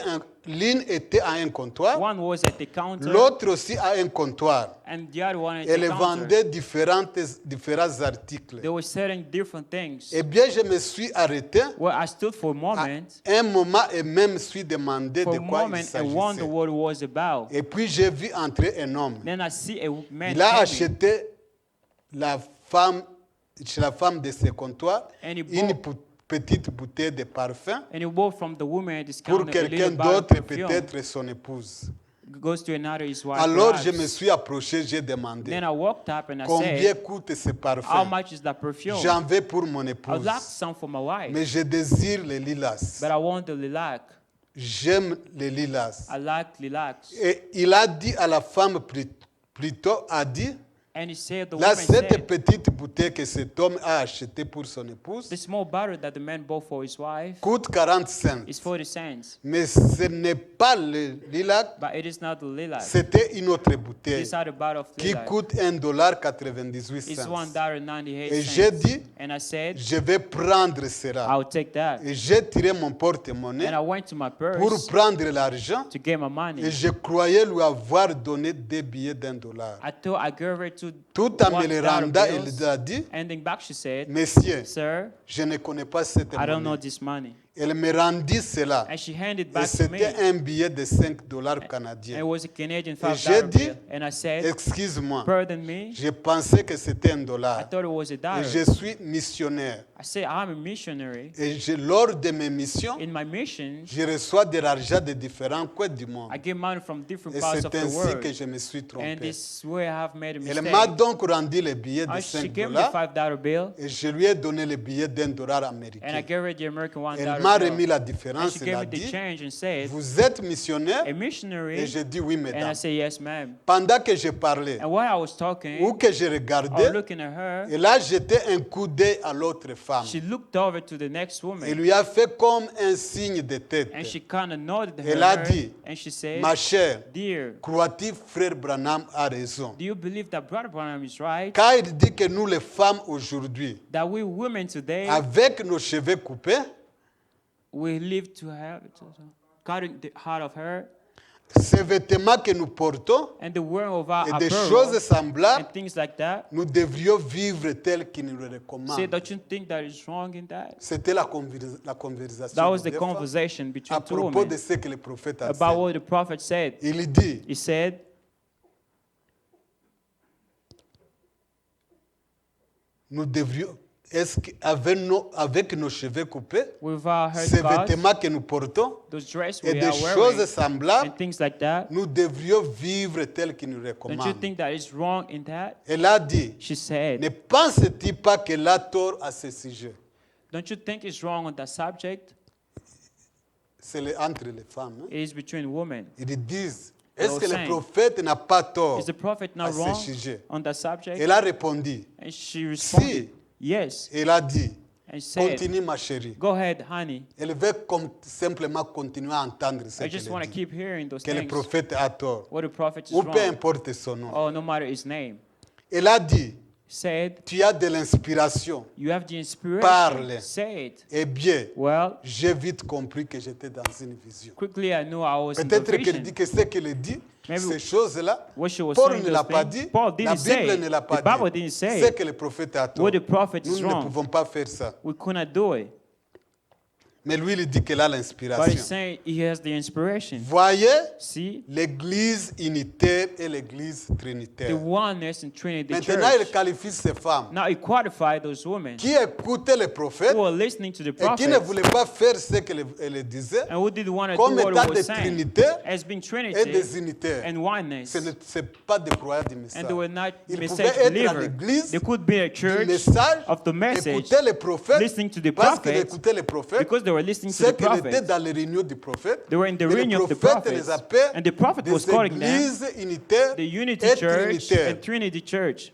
à un comptoir, One was at the counter l'autre aussi à un comptoir. and the other one at Elle the counter. vendait différents articles. They were selling different things. Eh bien, je me suis arrêté Well, I stood for a moment, un moment et même suis demandé for de a quoi il moment and wondered s'agissait. what it was about. Et puis j'ai vu entrer un homme. Then I see a man Il a coming, acheté la femme, chez la femme de ce comptoir and he une bought, petite bouteille de parfum and he bought from the woman at this pour counter a quelqu'un little bottle of d'autre, perfume. peut-être son épouse. Goes to another his wife. Alors je perhaps. me suis approché, j'ai demandé Then I walked up and I combien said, coûte ce how parfum. much is that perfume? J'en veux pour mon I'd épouse, like some for my wife, mais je désire les lilas. but I want the lilac. J'aime les lilas. I like lilacs. Et il a dit à la femme plutôt, a dit, And he said, the là, woman cette said, petite bouteille que cet homme a achetée pour son épouse the small bottle that the man bought for his wife coûte 40 cents. is 40 cents, Mais ce n'est pas le lilac, but it is not the lilac. c'était une autre bouteille These are the bottle of qui lilac. coûte $1,98. It's $1.98. Et j'ai dit, And I said, je vais prendre cela. I'll take that. Et j'ai tiré mon porte-monnaie And I went to my pour purse prendre l'argent to get my et money. je croyais lui avoir donné des billets $1. I thought I gave her to Tout en me le $1 rendant, bills. il a dit, Ending back, she said, Monsieur, sir, je ne connais pas cette I don't know monnaie. this money. Elle me rendit cela. And she handed Et back to me. c'était un billet de $5 And it canadiens. was a Canadian j'ai $5 dit, bill. And I said, Excuse-moi, pardon me. je pensais que c'était I $1. thought it was a Et dollar. je suis missionnaire. I said, I'm a missionary. Et lors de mes missions, In my missions, je reçois de l'argent de différents coins du monde. I get money from different Et parts c'est of the ainsi world. que je me suis And trompé. this way I have made a Elle mistake. m'a donc rendu le billet de She $5 gave me the $5 bill, et je lui ai donné le billet $1 and I américain. gave her the American Elle $1 m'a bill. remis la And différence. she Elle gave a me the dit, change and said, vous êtes missionnaire? a Et missionary? j'ai dit oui, And I mesdames. said, yes, ma'am. Pendant que je parlais And while I was ou talking, que je I was regardais, looking at her. elle a jeté un coup d'œil à l'autre femme. She looked over to the next Elle woman, lui a fait comme un signe de tête. and she kind of nodded Elle a her, dit, and she said, Ma chère, dear, crois-tu frère Branham a raison? do you believe that Brother Branham is right? Quand il dit que nous les femmes aujourd'hui, That we women today, avec nos cheveux coupés, we live to have cutting the heart of her, ces vêtements que nous portons and the wearing of our et des apparel choses semblables, and things like that. nous devrions vivre tel qu'il nous le Say, recommande. don't you think that is wrong in that? C'était la conversation That was de the deux femmes conversation between à two propos de women ce que le prophète a about dit. what the prophet said. Il dit, He said, nous devrions, est-ce qu'avec nos cheveux coupés, with our hair ces scars, vêtements que nous portons those dresses et we des are choses wearing, semblables, and things like that, nous devrions vivre tel qu'il nous don't you recommande. think that is wrong in that? Elle a dit, She said, ne pense-t-il pas qu'elle a tort à ce sujet? don't you think it's wrong on that subject? C'est entre les femmes. Hein? It is between women. Ils disent, est-ce Well, que le saying, prophète n'a pas tort Is the prophet à not ce wrong sujet? on that subject? Elle a répondu, And she responded, yes. elle a dit, And said, continue ma chérie. go ahead, honey. Elle veut simplement continuer à entendre ce I qu'elle just want to dit. keep hearing those Que le things. prophète a tort. What the prophet is Ou peu wrong. importe son nom. Oh, no matter his name. Elle a dit, Said, tu as de l'inspiration. you have the inspiration. Parle. Say it. Eh bien, Well, j'ai vite compris que j'étais dans une vision. quickly I knew I was in the Peut-être qu'elle vision. dit que ce qu'elle dit, Maybe ces choses-là, What she was Paul saying, ne l'a those pas things, dit, Paul la didn't say Bible it. ne l'a pas The Bible dit. didn't say C'est it. que le prophète a tort. What the prophet Nous is ne wrong. pouvons pas faire ça. We couldn't do it. Mais lui, il dit qu'il a But he's l'inspiration. saying he has the inspiration. Voyez See? l'église unitaire et l'église The trinitaire. oneness and Trinity Maintenant, il Church. qualifie ces femmes Now he qualified those women qui écoutaient les prophètes who were listening to the et qui ne prophets voulaient pas faire ce qu'elle disait and who didn't want to comme do what étant he des was saying trinitaires as being et Trinity des unitaires. and oneness. Ce n'est pas des croyants du message. And they were not Ils message pouvaient être à believers. l'église They could be a du church message, of the message, écouter les prophètes listening to the parce qu'ils prophets, écoutaient les prophètes, because they were listening to c'est the qu'ils étaient prophets. dans les réunions du prophète. They were in the Et le reunion of the prophète les prophets. appelle And the prophet des was calling them églises unitaires the Unity et Church trinitaires. and Trinity Church.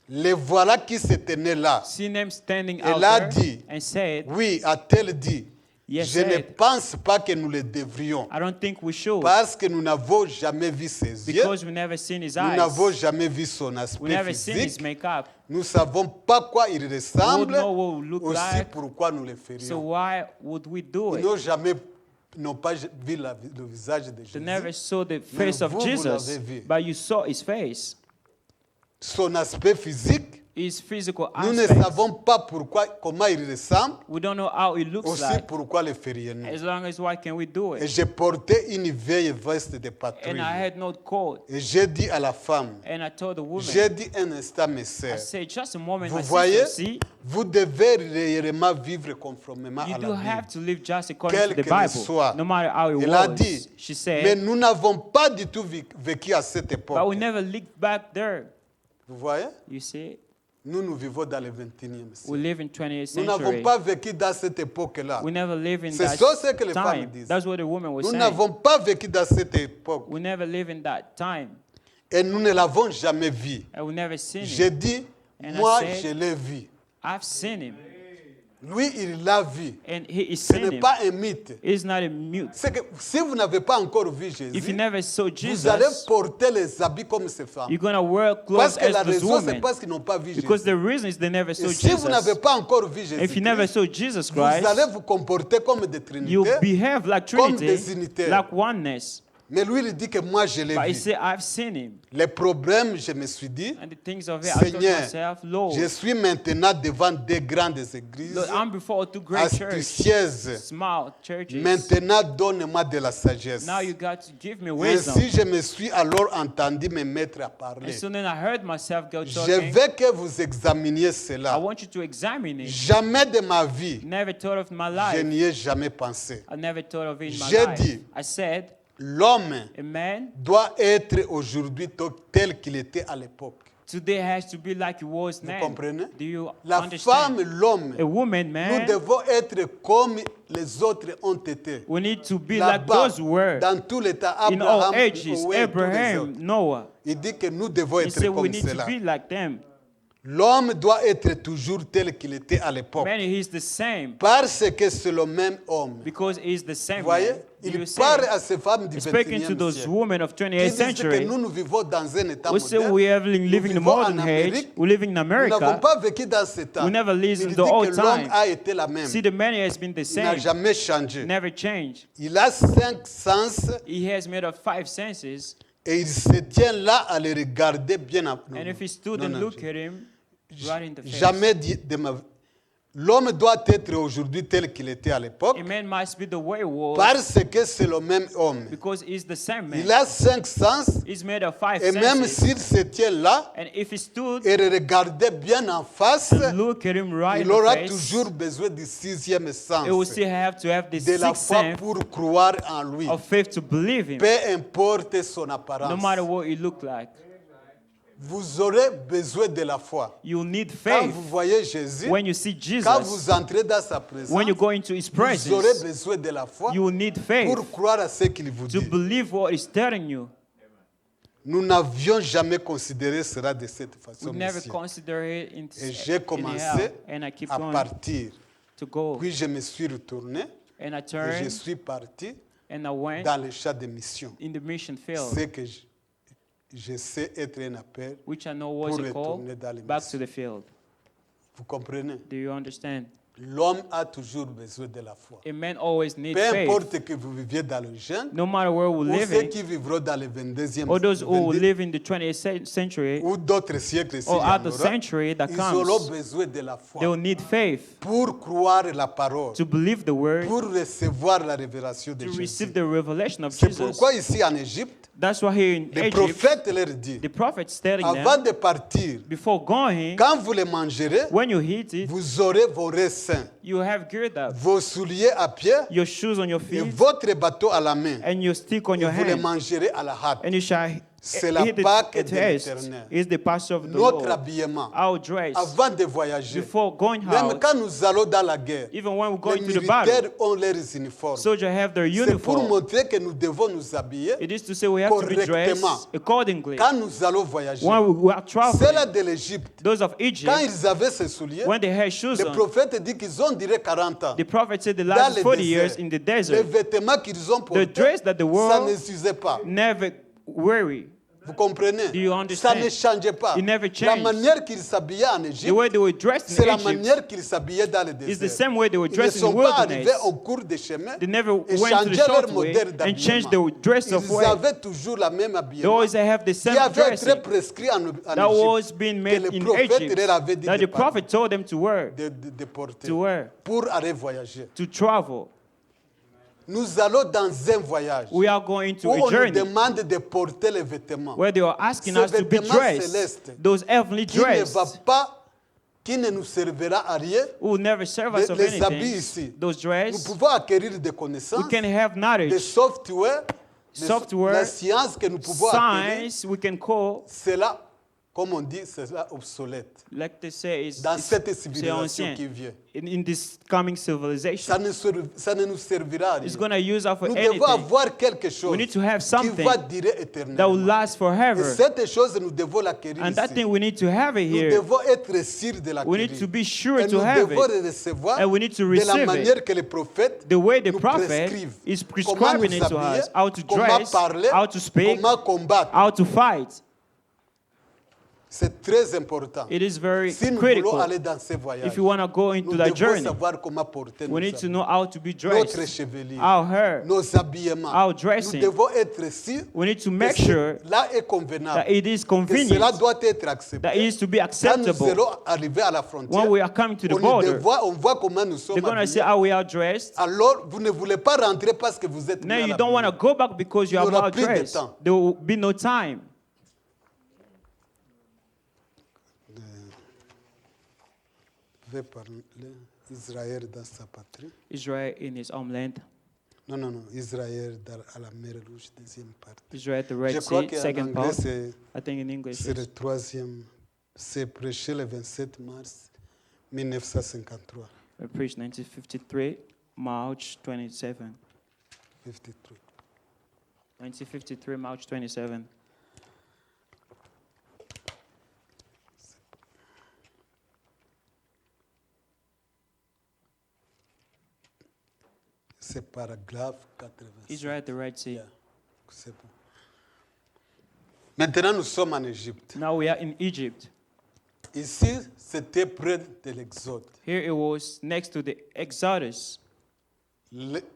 Les voilà qui se tenaient là. See them standing Elle out a there dit, and said, oui, a-t-elle dit, Yes, je ne said. pense pas que nous le devrions I don't think we should, parce que nous n'avons jamais vu ses yeux, because we never seen his nous eyes. n'avons jamais vu son We aspect never seen his physique, makeup. nous ne savons pas quoi il ressemble, know what we look aussi like. pourquoi nous le So ferions. why would we do Ils it? n'ont pas vu le visage de They never Jésus, saw the face of vous Jesus, l'avez vu. but you saw his face, son aspect physique. his physical Nous ne aspect. savons pas comment il ressemble, We don't know how it looks aussi like. pourquoi le ferions-nous. As long as why can we do Et it? j'ai porté une vieille veste de And patrouille. I had no coat. Et j'ai dit à la femme, And I told the woman, j'ai dit un instant, mes I sœurs, said, just a moment, vous my voyez, sister, see, vous devez réellement vivre conformément you à do la have Bible. to live just according Quel to the que le Bible, soit. no matter how it Elle a was. dit, She mais said, nous n'avons pas du tout vécu à cette but époque. we never looked back there. Vous voyez, You see, nous vivons dans le 21e we siècle. live in 20th Nous n'avons century. pas vécu dans cette époque-là. We never live in C'est that ça ce que les femmes time. disent. That's what the woman was Nous saying. n'avons pas vécu dans cette époque. We never live in that time. Et nous ne l'avons jamais vu. And we never seen J'ai him. dit, And I moi, said, je l'ai vu. I've seen him. Lui, il l'a vu. And he is Ce seen n'est him. pas un mythe. It's not a mute. C'est que si vous n'avez pas encore vu If you Jésus, never saw vous allez Jesus, porter les habits comme ces femmes. you're going to wear Parce clothes que la as those raison, c'est women. parce qu'ils n'ont pas vu Because Jésus. the reason is they never saw Et si vous n'avez Jesus. pas encore vu If you never Jésus, saw Jesus vous allez Christ, vous comporter comme des you trinités. behave like comme Trinity, des unitaires. like oneness. Mais lui, il dit que moi, je l'ai But he vu. said, I've seen him. Les problèmes, je me suis dit, And the things of it, I told Seigneur, myself, Lord, je suis maintenant devant deux grandes églises Lord, I'm before two great churches, astucieuses. small churches. Maintenant, donne-moi de la sagesse. Now you got to give me wisdom. Ainsi, je me suis alors entendu me mettre à parler. And so then I heard myself go Je talking. veux que vous examiniez I cela. want you to examine it. Jamais de ma vie, Never thought of my je life. n'y ai jamais pensé. I never thought of it in my J'ai life. dit, I said, L'homme a man doit être aujourd'hui tel qu'il était à l'époque. today has to be like he was Vous then. comprenez? Do you La understand? femme, l'homme, A woman, nous man, devons être comme les autres ont été. we need to be like Là-bas, those who were dans tous les temps, in all Abraham, ages, Noé, tous les Abraham, autres. Noah. Il dit que nous devons He être said we comme need to cela. be like them. L'homme doit être toujours tel qu'il était à l'époque. Man, he's the same Parce que c'est le même homme. because he's the Vous same voyez, man. il You parle say, à ces femmes du speaking to 21e those siècle. women of Qui 28th disent que century, nous vivons dans un état we say moderne. we are living Nous in the vivons modern en age. Amérique. We live in Nous n'avons America. pas vécu dans cet temps. We never lived Il in dit the old que l'homme time. a été la même. See, the man has been the Il n'a same, jamais changé. never changed. Il a 5 sens He has made up 5 senses, et il se tient là à les regarder bien. and if he stood and looked at him right in the face, Jamais de ma vie. L'homme doit être aujourd'hui tel qu'il était à l'époque a man must be the way he was parce que c'est le même homme. because he's the same man. Il a 5 sens He's made of 5 et même senses, s'il se tient là and if he stood et le regardait bien en face, and looked at him right il in the aura face, toujours besoin du 6e sens he will still have to have the de la sixth foi sense pour croire en lui. of faith to believe him, Peu importe son no apparence. matter what he looked like. Vous aurez besoin de la foi. You need Quand faith vous voyez Jésus, when you see quand Jesus. vous entrez dans sa présence, When you go into his vous aurez presence, besoin de la foi you will need faith pour croire à ce qu'il vous to dit. believe what he's telling you. Nous n'avions jamais considéré cela de cette façon. We never monsieur. considered it Et j'ai commencé anyhow, and I keep à going partir. to go. Puis je me suis retourné And I et je turned suis parti and I went dans le champ de mission. in the mission field, C'est que je sais être un appel. which I know was pour a call, retourner dans les back to missions. the field. Vous comprenez? Do you understand? L'homme a toujours besoin de la foi. A man always needs Peu faith. importe que vous viviez dans le jeûne, No matter where we ou live ceux in, qui vivront dans le 22e or those who 22 live in the 20th century, ou d'autres siècles s'il y or en other aura, century that ils auront comes, besoin de la foi they will need faith pour croire la parole, to believe the word, pour recevoir la révélation de to Jésus. receive the revelation of C'est Jesus. pourquoi ici en Égypte, That's why here in le Egypt, prophète leur dit, the prophet's telling avant them, de partir, before going, quand vous les mangerez, when you eat it, vous aurez vos reins sains, you have geared up vos souliers à pied your shoes on your et feet votre bateau à la main. and your stick on Et your vous les hand, mangerez à la hâte. and you shall C'est la eat it Pâque at de haste. l'Éternel. Is the Passover of the Notre Lord. habillement, Our dress, avant de voyager, before going même out, quand nous allons dans la guerre, even when we go les into the militaires battle, ont leurs uniformes. soldiers have their C'est pour uniform. montrer que nous devons nous habiller It is to say we have to be dressed correctement. accordingly. quand nous allons voyager. When we are Ceux-là traveling, de l'Égypte, those of quand Egypt, ils avaient ces souliers, when they had shoes le on, prophète dit qu'ils ont duré 40 ans. the prophet said the Dans last le 40 désert. years in the Les desert, vêtements qu'ils ont portés, dress that the ça world ne s'usait pas. never weary. Vous comprenez? Do you Ça understand? ne changeait pas. It never La changed. manière qu'ils s'habillaient en The Égypte, way they were dressed c'est in la Egypt manière qu'ils s'habillaient dans le is the désert. same way they were Ils ne dressed in sont the pas arrivés wilderness. au cours des chemins They never et went to the changeaient short leur way modèle and changed d'habillement. the dress of Ils way. avaient toujours la même They habillement always have the qui same avait été dressing prescrit en that was Égypte being que made le in prophète Egypt, leur avait dit that de the prophet told them to wear, de porter to wear, pour aller voyager. to travel. Nous allons dans un voyage We are going to où a on nous journey demande de porter les vêtements where they are asking Ces us to be vêtements dressed, célestes those heavenly qui ne va dress pas, qui ne nous servira à rien. will never serve us of Les habits anything. ici. Those Nous dress, pouvons acquérir des we connaissances, can have des knowledge, software, Software, la science que nous pouvons acquérir. science, we can call, Cela, comme on dit, c'est là obsolète like they say, dans cette c'est civilisation ancien. qui vient. In this coming civilization. Ça ne nous servira à rien. It's going to use us for Nous devons anything. avoir quelque chose We need to have qui something va durer that will éternellement. last Et forever. cette chose, nous devons l'acquérir And that ici. thing we need to have it Nous here. devons être sûrs de We need l'acquérir. to be sure Et to nous have devons it. le recevoir And we need to de la receive manière it. que les prophètes The way the nous prophet prescrivent. is Comment prescribing nous it to habiller, us, how to comment dress, parler, how to speak, comment combattre. how to fight. C'est très important. It is very Si nous voulons critical. aller dans ces voyages, If you want to go into nous that devons journey, savoir comment porter we need nos to habits, know how to be notre dressed, chevelure, our hair. nos habillements. Our Nous dressing. devons être sûrs We need to que make sure cela est convenable, that it is que convenient, cela doit être accepté. that it is to be Quand nous acceptable. serons arrivés à la frontière, When we are coming to the on border, voit comment nous sommes they're going to see habillés. how we are dressed. Alors, vous ne voulez pas rentrer parce que vous êtes Now mal you don't want to habillés. go back because you Il are y aura well plus de dressed. temps. There will be no time. Je vais parler Israël dans sa patrie. Israel in his homeland. Non, Israël à la mer Rouge, deuxième partie. Israel at the Je Red crois Sea, qu'en second anglais, part. c'est I think in English le it's troisième. C'est prêché le 27 mars 1953. preached 1953, March 27. 53. 1953, March 27. Paragraphe 86. Israel at the Red Sea. Yeah, c'est bon. Maintenant, nous sommes en Égypte. Now we are in Egypt. Ici, c'était près de l'Exode. Here it was next to the Exodus.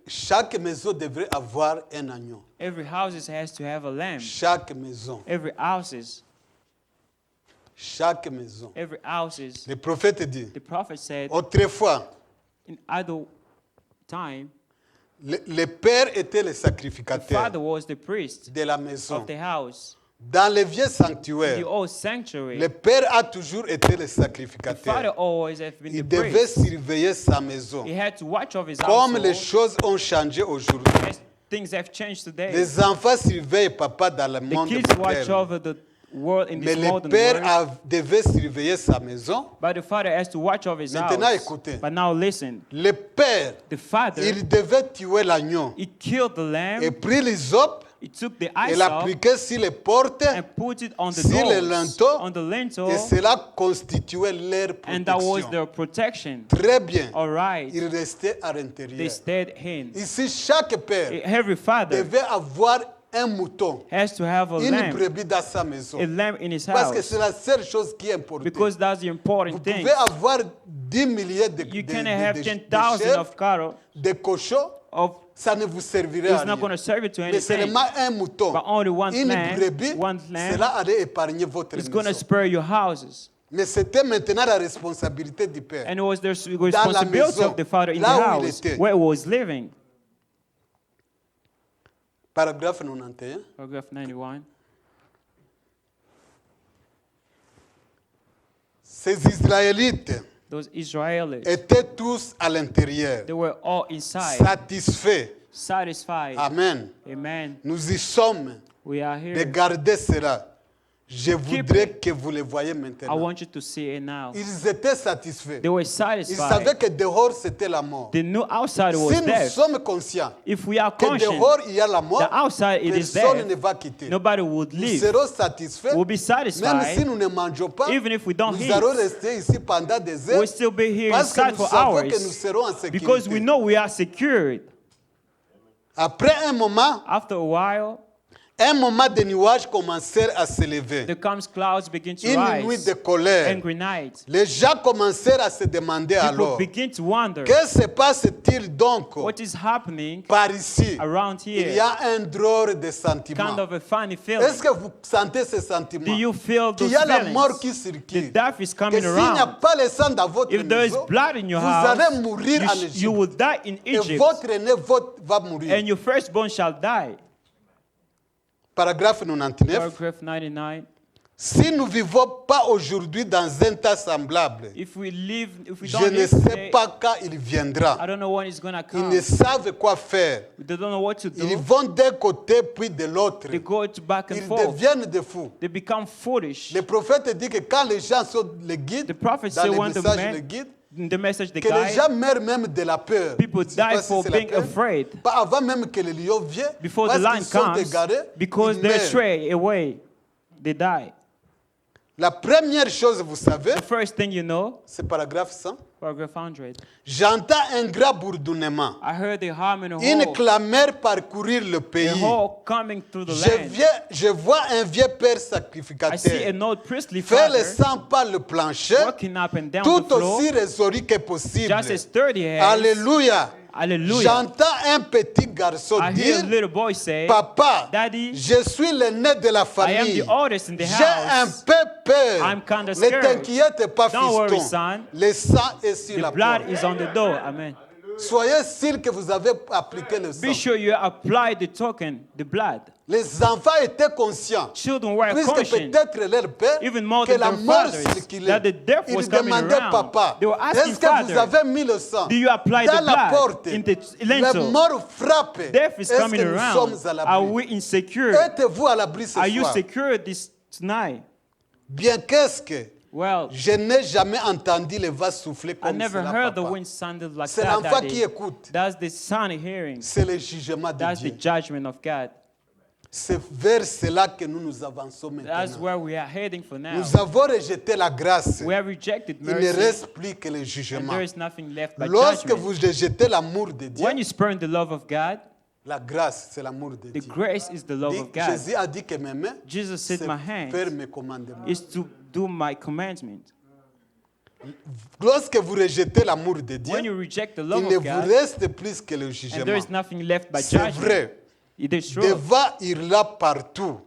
Chaque maison devrait avoir un agneau. Every house has to have a lamb. Chaque maison. Every houses. Chaque maison. Every houses. Le prophète dit, The prophet said, autrefois, in other time, le père était le the sacrificateur father was the priest de la maison. of the house. Dans le vieux In sanctuaire, the old sanctuary, le père a toujours été le the father sacrificateur. always has been the Il devait priest. surveiller sa maison. He had to watch over his Comme les household. choses ont changé aujourd'hui. As things have changed today. Les enfants surveillent papa dans le The monde kids watch moderne. over the world in Mais this le modern père world. devait surveiller sa maison. But the father has to watch over his Maintenant, house. écoutez. But now listen, Le père, the father, il devait tuer l'agneau. he killed the lamb. Et prit l'hysope He took the et hyssop l'appliquait sur les portes. and put it on the sur les doors, linteaux, on the lintel, Et cela constituait leur and that was protection. their protection. Très bien. All right, Il restait à they l'intérieur. stayed in. Ici, chaque père Every father devait avoir un mouton, has to have a une lamb, brebis dans sa maison. a lamb in his Parce que house, c'est la seule chose qui est importante. because that's the Vous important thing. pouvez avoir 10 milliers You can have 10,000 chèvres, of cattle, de cochons, of ça ne vous servirait à it's not rien. going to serve you to Mais anything. seulement un mouton, But only one une lamb, brebis, one lamb, cela allait épargner votre It's going to maison. spare your houses. Mais c'était maintenant la responsabilité du père. And it was the responsibility maison, of the father in the là où il house était. where he was living. Paragraphe 91. Paragraph 91. Ces Israélites Those Israelis, étaient tous à l'intérieur, they were all inside, satisfaits. satisfied. Amen. Amen. Nous y sommes We are de here. garder cela. Je voudrais que vous le voyez I maintenant. want you to see it now. Ils étaient satisfaits. They were Ils savaient satisfied. que dehors c'était la mort. They knew outside was Si nous death. sommes conscients If we are que conscious dehors il y a la mort, that outside it is personne ne death, va quitter. nobody would Nous leave. serons satisfaits. We'll be Même si satisfied. nous ne mangeons pas, Even if we don't nous eat, allons rester ici pendant des heures we'll still be here parce que inside nous for savons que nous hours serons en sécurité. because we know we are secured. Après After a while, un moment de nuages commencèrent à se lever. there comes clouds begin to Une nuit rise. de colère. Angry night. Les gens commencèrent à se demander People alors, begin to wonder que se passe-t-il donc what is happening par ici? around Il y here. a un drôle de Kind sentiment. of a funny feeling. Est-ce que vous sentez ce sentiment? Do you feel Qu'il those y a la mort qui feelings? The circule. death is Que coming s'il n'y a around. pas le sang dans votre If there is maison, blood in your vous house, allez mourir en you Égypte. will die in Et Egypt, votre aîné va mourir. and your firstborn shall die. Paragraphe 99. Paragraph 99. Si nous ne vivons pas aujourd'hui dans un temps semblable, If we je don't ne live sais today, pas quand il viendra. I don't know when it's gonna Ils come. ne savent quoi faire. They don't know what to Ils do. vont d'un côté puis de l'autre. They go back and Ils forth. deviennent des fous. They become foolish. Le prophète dit que quand les gens sont les guides, The prophet dans said les when the messages man, les guides, the message, the que les guide, gens meurent même de la peur. people Je sais pas die si for c'est la being peur. afraid Pas avant même que le lion vienne, before the parce lion qu'ils sont comes, égarés, because ils they're meurent. stray away. They die. La première chose, vous savez, The first thing you know, c'est paragraphe 100. paragraph 100, J'entends un grand bourdounnement, I heard the harmony une whole, clameur parcourir le a pays. whole coming through the land. Je vois un vieux père I see sacrificateur an old priestly faire le father sang par le plancher, walking up and down tout the floor, aussi résolu que possible. just as sturdy as. Alléluia. Hallelujah. J'entends un petit garçon I hear a dire, little boy say, Papa, Daddy, je suis l'aîné de la I am famille. the oldest in the J'ai un house. peu peur. I'm kinda Ne scared. t'inquiète pas, Don't worry, fiston. son. Le sang est sur The la blood porte. is on the door. Amen. Soyez sûrs que vous avez appliqué le sang. Be sure you apply the token, the blood. Les enfants étaient conscients, Children were puisque conscious, peut-être leur père, even more que than la their mort fathers, circulait. that the death was Ils coming demandaient, around. papa, They were asking, est-ce que vous Father, avez mis le sang do you apply dans the la blood porte? in the La lintel? mort frappe. Death is Est-ce coming que nous around. sommes à Are l'abri? we insecure? Êtes-vous à l'abri ce Are you soir? secure this tonight? Bien qu'est-ce que Well, je n'ai jamais entendu le vent souffler I comme never cela, heard the papa. wind sounded like C'est that. l'enfant Daddy. qui écoute. That's the son hearing. C'est le jugement de That's the Dieu. judgment of God. C'est vers cela que nous nous avançons That's maintenant. where we are heading for now. Nous avons rejeté la grâce. We have rejected Il ne mercy, reste plus que le and jugement. there is nothing left but Lorsque judgment. vous rejetez l'amour de Dieu, When you spurn the love of God, la grâce, c'est l'amour de the Dieu. grace is the love of God. Jésus a dit que mes mains, Jesus said, c'est my hands faire mes commandements. is to do my commandment. Lorsque vous rejetez l'amour de Dieu, When you reject the il love ne of vous God, reste plus que le and jugement. there is nothing left but C'est judgment. vrai. It is true. Des vents hurlent partout.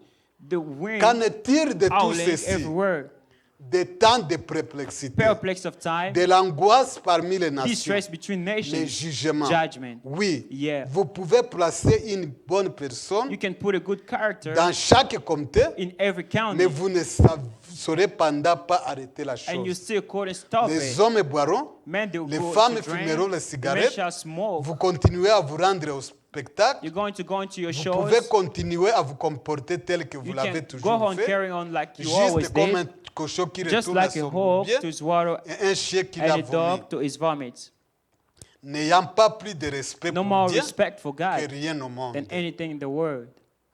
The wind Qu'en est-il de tout howling ceci? everywhere. Des temps de perplexité, Perplex of time, de l'angoisse parmi les nations, distress between les nations, jugements. judgment. Oui, Yeah. vous pouvez placer une bonne personne You can put a good character dans chaque comté, in every mais county, vous ne saurez pendant pas arrêter la and you chose. still couldn't stop Les it. hommes boiront, Men, they will les go femmes to drink, fumeront les the men cigarettes, shall smoke. vous continuez à vous rendre au spectacle, You're going to go into your vous shows. pouvez continuer à vous comporter tel que vous You l'avez can go toujours on fait, carrying on like you always juste comme un did, cochon qui just retourne à like a son hawk bourbier to his water et un chien qui and l'a a vomi. dog to his vomit. N'ayant pas plus de respect No pour more Dieu respect for que God rien au monde. than anything in the world.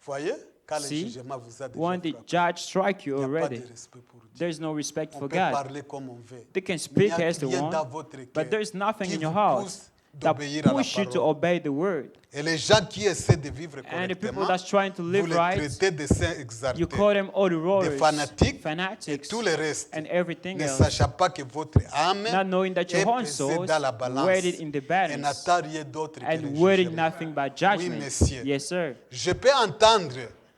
Voyez, quand le See, jugement vous a déjà when the frappé, judge strike you il n'y a pas already, de respect pour Dieu. there's no respect On for peut God. parler comme on veut. They can Mais il speak n'y a as they rien dans want, votre cœur but there's nothing qui in your vous heart pousse that d'obéir à la push you to parole. obey the word. Et les gens qui essaient de vivre And the people correctement, that's trying to vous live les right, traitez de saints exaltés. you call them all the Des rollers, fanatiques et fanatics, tout le reste, and everything ne else, sachant pas que votre âme not knowing that your est own pesée soul dans la balance weighted in the et balance n'attend rien d'autre que le and waiting jugement. nothing but judgment. monsieur. Yes, sir. Je peux entendre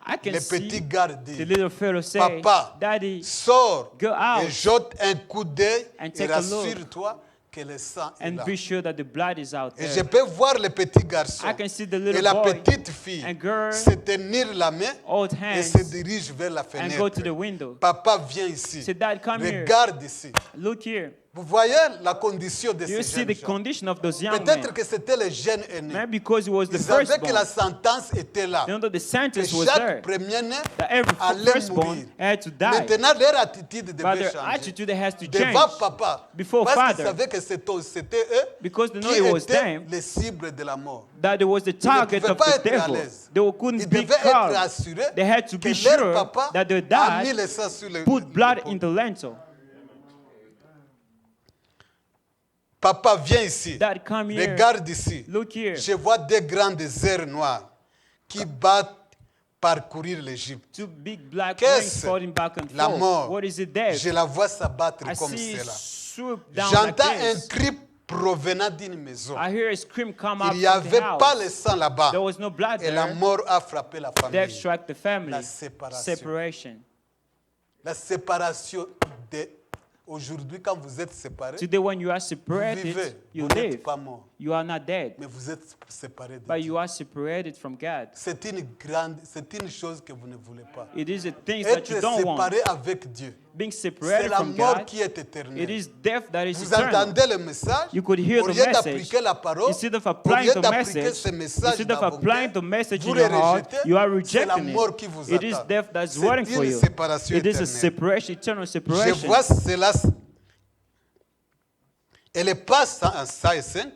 I can les see petits gardes the dire, little fellow say, Papa, Daddy, sors go out et jette un coup d'œil and et take a look rassure-toi que le sang est and là. be sure that the blood is out Et je there. peux voir le petit garçon I can see the et little la boy petite fille and girl se tenir la main hold et hands se dirige vers la and go to the fenêtre. window. Papa, viens ici. Say, Dad, come here. Regarde ici. Look here. Vous voyez la condition de Do you ces see jeunes the gens. condition of those young Peut-être men? que c'était le jeune aîné. Maybe because he was the Ils savaient que la firstborn. sentence était là. You know that the Que sentence was chaque there. premier-né That every allait firstborn mourir. had to die. Maintenant, leur attitude But devait their changer. attitude has to Devant change. papa. Before Parce qu'ils father. savaient que c'était eux Because they know qui it was étaient them. les cibles de la mort. That it was the Ils ne target pouvaient of pas the être à devil. l'aise. They couldn't Ils be devaient être calm. assurés They had to que be leur sure papa that their a mis dad le sang sur le put blood l'épaule. in the lentil. Papa, viens ici. Dad, come here. Regarde ici. Look here. Je vois deux grandes airs noirs qui battent parcourir l'Égypte. Two big black Qu'est-ce? wings floating back and La forth. mort. What is it there? Je la vois s'abattre I comme see it cela. swoop down like J'entends un this. cri provenant d'une maison. I hear a scream come out Il n'y from the avait pas le house. sang là-bas. There was no blood Et la there. mort a frappé la Death famille. struck the family. La séparation. Separation. La séparation de... Aujourd'hui, quand vous êtes séparés, Today, when you are vous separated, vivez. you Vous n'êtes live. pas mort, You are not dead, mais vous êtes séparés de but Dieu. you are separated from God. C'est une chose que vous ne voulez pas. It is the things that you Être don't want. séparé avec Dieu, Being c'est separated la from mort God, qui est it éternelle. is death that is Vous eternal. entendez le message, You could hear au the lieu message. d'appliquer la parole, Instead of au applying lieu the d'appliquer message, ce message instead dans of vos applying cœurs, the message vous in le your heart, rejetez, you are c'est la rejecting mort qui vous it. It is attend. death that's C'est waiting for une you. séparation It is a éternelle. separation, eternal Je separation. vois cela. Elle passe en 1 et 5.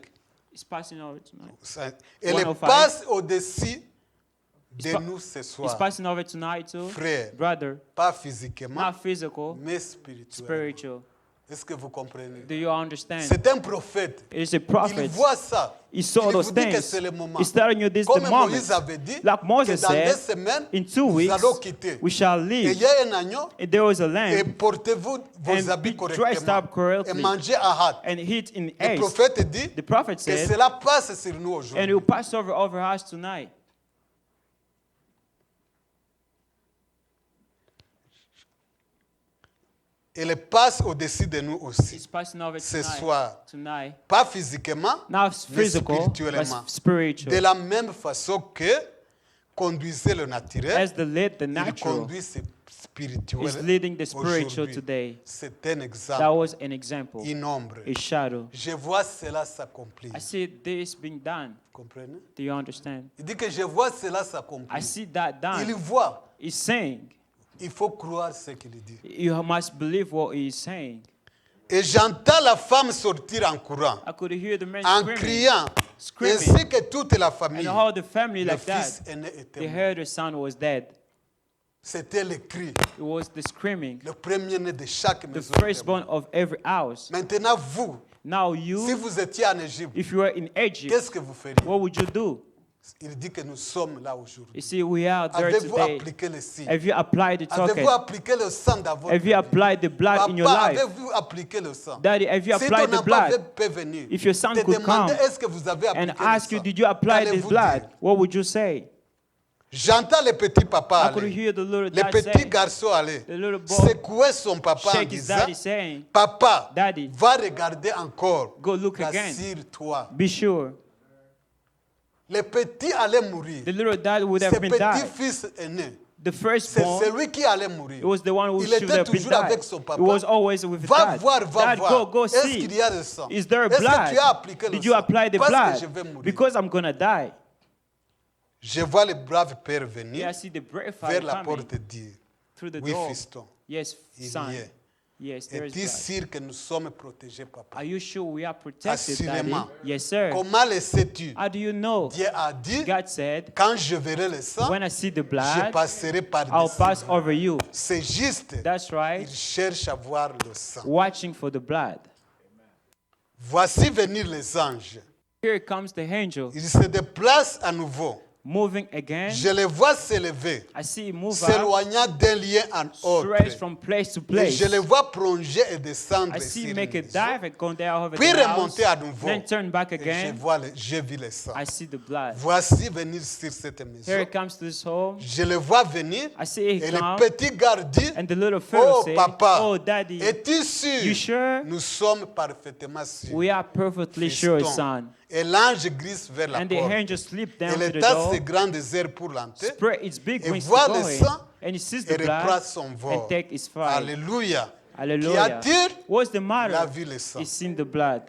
It's passing over tonight. Elle 105. passe au-dessus de pa- nous ce It's soir. passing over tonight too. Frère, Brother, pas physiquement, not physical, mais spirituellement. spiritual. Est-ce que vous comprenez? Do you understand? C'est un prophète. It is a Il prophet. voit ça. He saw Il those vous dit que things. c'est le moment. He's telling you this is Comme the moment. Moïse avait dit, Like Moses que dans 2 said, semaines, in 2 nous weeks, allons quitter. we shall leave. Ayez un agneau And there was a et lamb portez-vous vos and habits be dressed correctement. up correctly. Et mangez à hâte. and hit in Le haste. prophète dit The prophet que said, cela passe sur nous and aujourd'hui. it will pass over us tonight. Elle passe au-dessus de nous aussi. It's passing over Ce tonight. soir. Tonight. Pas physiquement, Not physical, spirituellement. but spiritual. de la même façon que conduisait le naturel, As the lead, the il natural conduit ce spirituel. is leading the spiritual aujourd'hui. today. C'est un That exemple, was an example, une ombre. a shadow. Je vois cela s'accomplir. I see this being done. Comprenez? Do you understand? Il dit que je vois cela I s'accomplir. see that Il done. voit. He's saying, Il faut croire ce qu'il dit. you must believe what he is saying. Et j'entends la femme sortir en courant, I could hear the man en screaming, criant, screaming. ainsi que toute la famille. And all the family Le like that. fils aîné était They mort. heard their son was dead. C'était le cri, It was the screaming, le premier-né de chaque the maison. était firstborn mort. of every house. Maintenant, vous, Now si you, vous étiez en Égypte, if you were in Egypt, qu'est-ce que vous feriez? what would you do? Il dit que nous sommes là aujourd'hui. You see, we are there Avez-vous today. appliqué le signe? Have you applied the token? Avez-vous appliqué le sang dans votre Have you vie? applied the blood in your Papa, life? avez-vous appliqué le sang? Daddy, have you Si applied ton the blood? enfant peut venir, If your son te could demander come est-ce que vous avez appliqué and le ask you, sang? did you apply the Qu'allez-vous blood? dire? What would you say? J'entends le petit papa I could aller. hear the little Le dad petit say, garçon aller. the little boy Secouer son papa en shake his disant, daddy saying, papa, Daddy, va regarder encore. go look again. Rassure-toi. Be sure. Le petit allait mourir. The little dad would Ce have been died. petit-fils aîné, The c'est firstborn, celui qui allait mourir. it was the one who Il should était have been toujours died. avec son papa. It was always with Va dad. voir, va Dad, voir. go Est-ce see. qu'il y a le sang? Is there Est-ce que blood? tu as appliqué le Did you sang? apply the Parce que blood? je vais mourir. Because I'm gonna die. Je vois le brave père Yeah, venir I see the brave vers father la coming porte et dire, through the oui door. fiston, Yes, il son. y est. Yes, there is Es-tu blood. sûr que nous sommes protégés, papa? Are you sure we are protected, Daddy? Assurément. Yes, sir. Comment le sais-tu? How do you know? Dieu a dit, God said, quand je verrai le sang, when I see the je blood, passerai I'll par-dessus. pass over you. C'est juste. That's right. Il cherche à voir le sang. Watching for the blood. Voici venir les anges. Here comes the angel Ils se déplacent à nouveau. moving again. Je les vois s'élever, I see him move up, s'éloignant d'un lieu en autre. stretch from place to Et place. je les vois plonger et descendre I see sur him make a une maison. dive and go down over Puis the house, remonter à nouveau. then turn back Et again. j'ai vu le sang. I see the blood. Voici venir sur cette maison. Here it comes to this home. Je le vois venir. I see Et him le come, petit garde dit, and the little fellow oh say, papa, "Oh, Daddy, es-tu sûr? you sure? Nous sommes parfaitement sûrs. We are perfectly sure, Fiston. son." Et l'ange glisse vers la And the porte. angel slipped down Et to il the tasse door, ses grandes airs pour l'entrer. spread its big Et wings to voit go le in, sang and he sees et the reprend blood son vol. and take his flight. Alléluia. Qui Hallelujah. attire, What's the il a matter? vu le sang. He's seen the blood.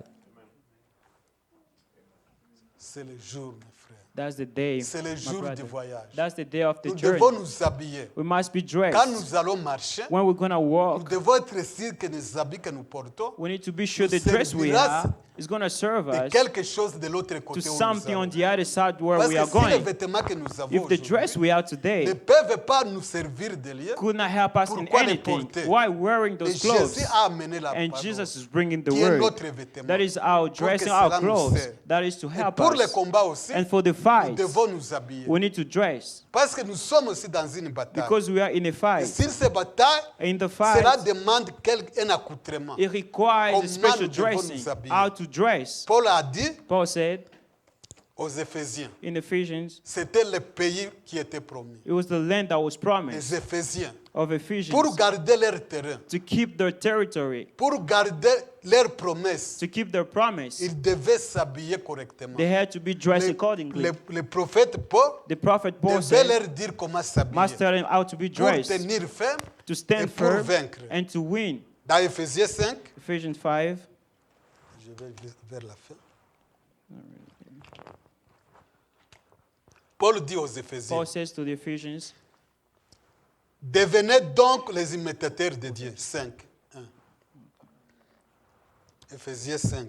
C'est le jour, mes frères. That's the day, C'est le my jour brother. du voyage. That's the day of the Nous journey. devons nous habiller. We must be Quand dressed. nous allons marcher, When we're going to nous walk, devons être sûrs que les habits que nous portons we need to be sure nous the dress we servira have is going to serve de us quelque chose de l'autre to côté où nous something on allons. the other side where Parce we que are si les going. vêtements que nous avons If the aujourd'hui dress we have ne today peuvent pas nous servir de lieu, could not help us in Pourquoi les anything, porter? why wearing et those Jésus clothes? a amené la And parole, Jesus is bringing the qui est word. notre vêtement. That is our Pour que dressing, cela our nous clothes. serve. That is to Et help pour les us. combats aussi, And for the nous fight, devons nous habiller. we need to dress Parce que nous sommes aussi dans une bataille. because we are in a Et fight. sur ces batailles, In the cela fight, demande un accoutrement. it requires a Comment special nous devons dressing, nous habiller? how to dress. Paul a dit Paul said aux Éphésiens, in Ephesians, c'était le pays qui était promis. it was the land that was promised Les Éphésiens, of Ephesians pour garder leur terrain, to keep their territory, pour garder leur promesse, to keep their promise. ils devaient s'habiller correctement. They had to be dressed Le, accordingly. le prophète Paul The prophet Paul devait said, leur dire comment s'habiller must tell them how to be pour dressed, tenir ferme to et stand pour firm vaincre. and to win. Dans Éphésiens 5, Ephesians 5. je vais vers la fin. Paul dit aux Éphésiens, Paul says to the Ephesians, devenez donc les imitateurs de Dieu. 5. 1. Éphésiens 5.